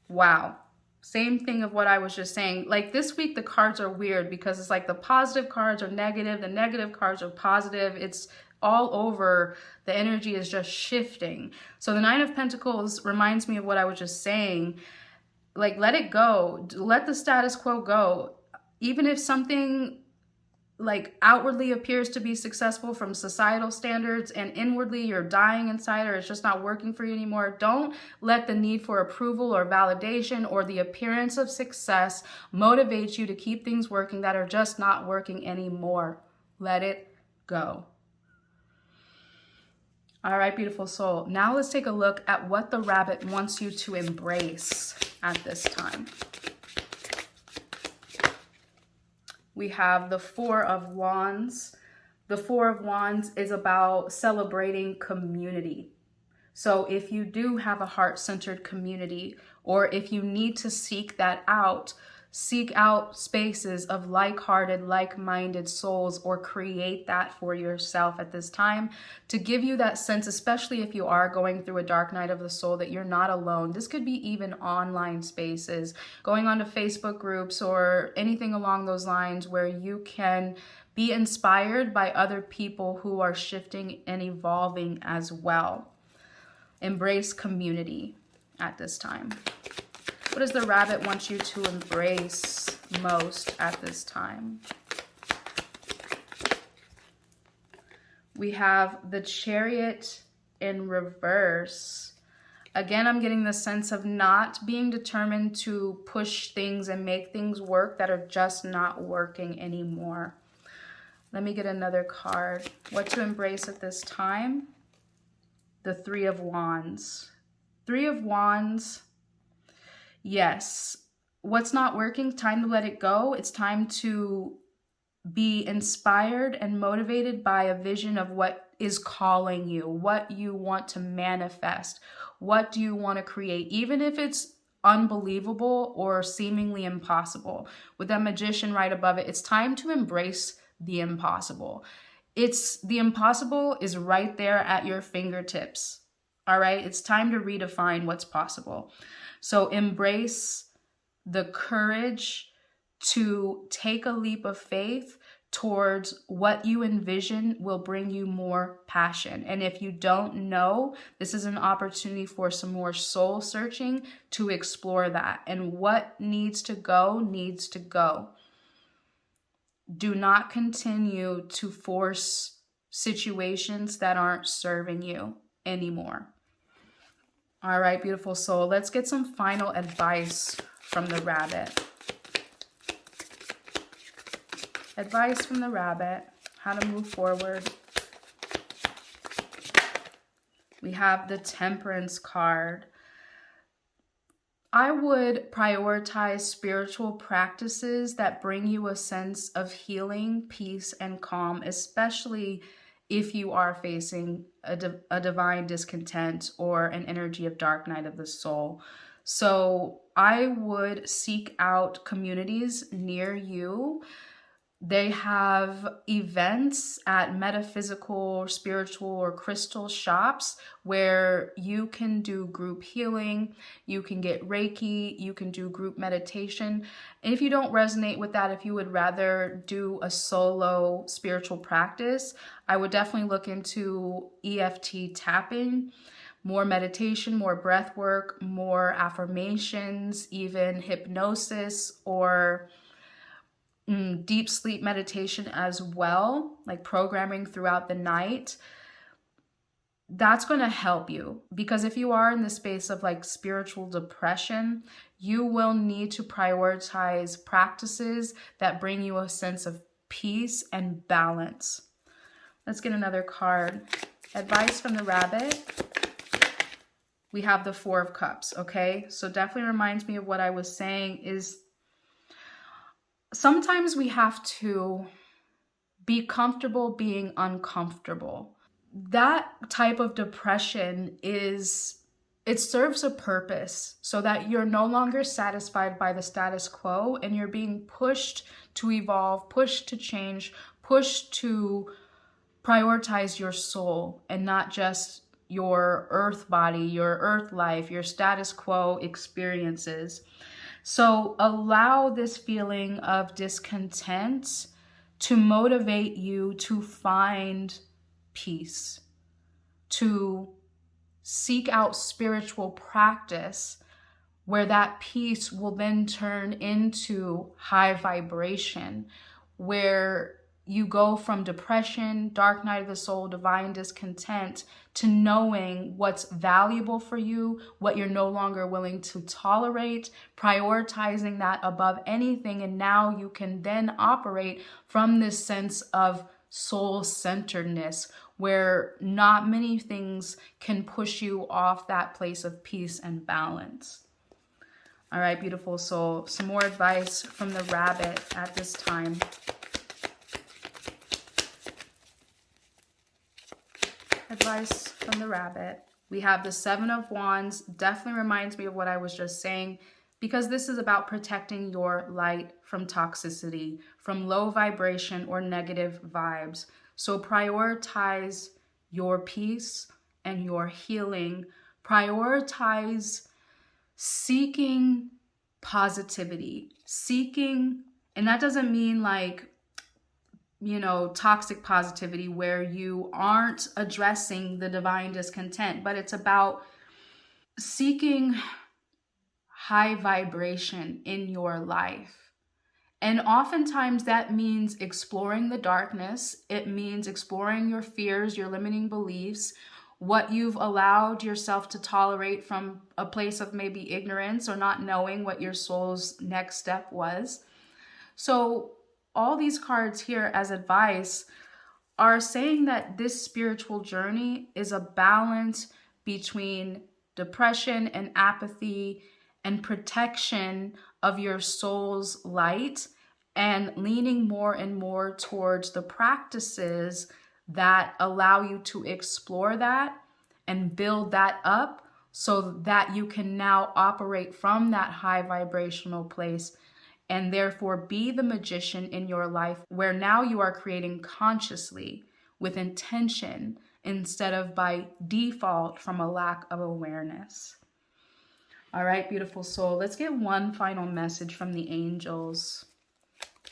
Wow. Same thing of what I was just saying. Like this week, the cards are weird because it's like the positive cards are negative, the negative cards are positive. It's all over. The energy is just shifting. So the Nine of Pentacles reminds me of what I was just saying. Like, let it go. Let the status quo go. Even if something like outwardly appears to be successful from societal standards and inwardly you're dying inside or it's just not working for you anymore, don't let the need for approval or validation or the appearance of success motivate you to keep things working that are just not working anymore. Let it go. All right, beautiful soul. Now let's take a look at what the Rabbit wants you to embrace at this time. We have the Four of Wands. The Four of Wands is about celebrating community. So if you do have a heart-centered community, or if you need to seek that out, seek out spaces of like-hearted, like-minded souls, or create that for yourself at this time to give you that sense, especially if you are going through a dark night of the soul, that you're not alone. This could be even online spaces, going onto Facebook groups or anything along those lines where you can be inspired by other people who are shifting and evolving as well. Embrace community at this time. What does the Rabbit want you to embrace most at this time? We have the Chariot in reverse. Again, I'm getting the sense of not being determined to push things and make things work that are just not working anymore. Let me get another card. What to embrace at this time? The Three of Wands. Three of Wands. Yes, what's not working, time to let it go. It's time to be inspired and motivated by a vision of what is calling you, what you want to manifest, what do you want to create, even if it's unbelievable or seemingly impossible. With that Magician right above it, it's time to embrace the impossible. The impossible is right there at your fingertips. All right, it's time to redefine what's possible. So embrace the courage to take a leap of faith towards what you envision will bring you more passion. And if you don't know, this is an opportunity for some more soul searching to explore that. And what needs to go, needs to go. Do not continue to force situations that aren't serving you anymore. All right, beautiful soul. Let's get some final advice from the Rabbit. Advice from the Rabbit, how to move forward. We have the Temperance card. I would prioritize spiritual practices that bring you a sense of healing, peace, and calm, especially if you are facing a divine discontent or an energy of dark night of the soul. So I would seek out communities near you. They have events at metaphysical, spiritual, or crystal shops where you can do group healing, you can get Reiki, you can do group meditation. And if you don't resonate with that, if you would rather do a solo spiritual practice, I would definitely look into EFT tapping. more meditation, more breath work, more affirmations, even hypnosis or deep sleep meditation as well, like programming throughout the night. That's going to help you, because if you are in the space of like spiritual depression, you will need to prioritize practices that bring you a sense of peace and balance. Let's get another card. Advice from the Rabbit. We have the Four of Cups, okay? So definitely reminds me of what I was saying is sometimes we have to be comfortable being uncomfortable. That type of depression it serves a purpose so that you're no longer satisfied by the status quo and you're being pushed to evolve, pushed to change, pushed to prioritize your soul and not just your earth body, your earth life, your status quo experiences. So allow this feeling of discontent to motivate you to find peace, to seek out spiritual practice where that peace will then turn into high vibration, where you go from depression, dark night of the soul, divine discontent, to knowing what's valuable for you, what you're no longer willing to tolerate, prioritizing that above anything. And now you can then operate from this sense of soul-centeredness, where not many things can push you off that place of peace and balance. All right, beautiful soul. Some more advice from the Rabbit at this time. Advice from the Rabbit. We have the Seven of Wands. Definitely reminds me of what I was just saying, because this is about protecting your light from toxicity, from low vibration or negative vibes. So prioritize your peace and your healing. Prioritize seeking positivity, and that doesn't mean like, toxic positivity where you aren't addressing the divine discontent, but it's about seeking high vibration in your life. And oftentimes that means exploring the darkness. It means exploring your fears, your limiting beliefs, what you've allowed yourself to tolerate from a place of maybe ignorance or not knowing what your soul's next step was. So all these cards here as advice are saying that this spiritual journey is a balance between depression and apathy and protection of your soul's light, and leaning more and more towards the practices that allow you to explore that and build that up so that you can now operate from that high vibrational place and therefore be the magician in your life, where now you are creating consciously with intention instead of by default from a lack of awareness. All right, beautiful soul. Let's get one final message from the angels.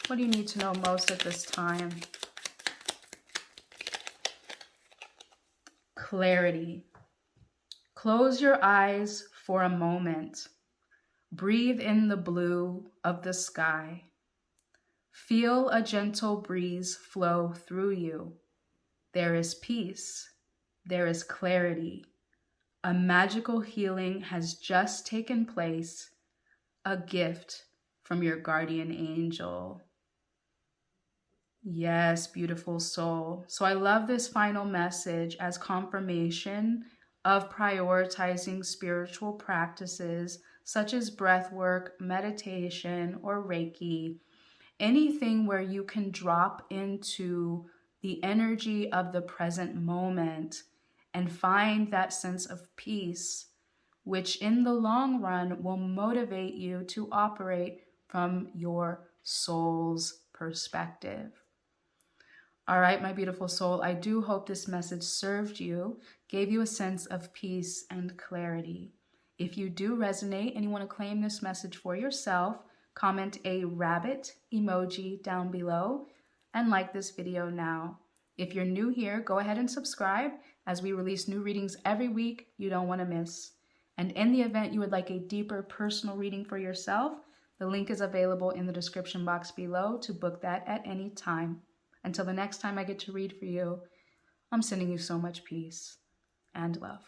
What do you need to know most at this time? Clarity. Close your eyes for a moment. Breathe in the blue of the sky. Feel a gentle breeze flow through you. There is peace. There is clarity. A magical healing has just taken place. A gift from your guardian angel. Yes, beautiful soul. So I love this final message as confirmation of prioritizing spiritual practices such as breath work, meditation, or Reiki. Anything where you can drop into the energy of the present moment and find that sense of peace, which in the long run will motivate you to operate from your soul's perspective. All right, my beautiful soul, I do hope this message served you, gave you a sense of peace and clarity. If you do resonate and you want to claim this message for yourself, comment a rabbit emoji down below and like this video now. If you're new here, go ahead and subscribe as we release new readings every week you don't want to miss. And in the event you would like a deeper personal reading for yourself, the link is available in the description box below to book that at any time. Until the next time I get to read for you, I'm sending you so much peace and love.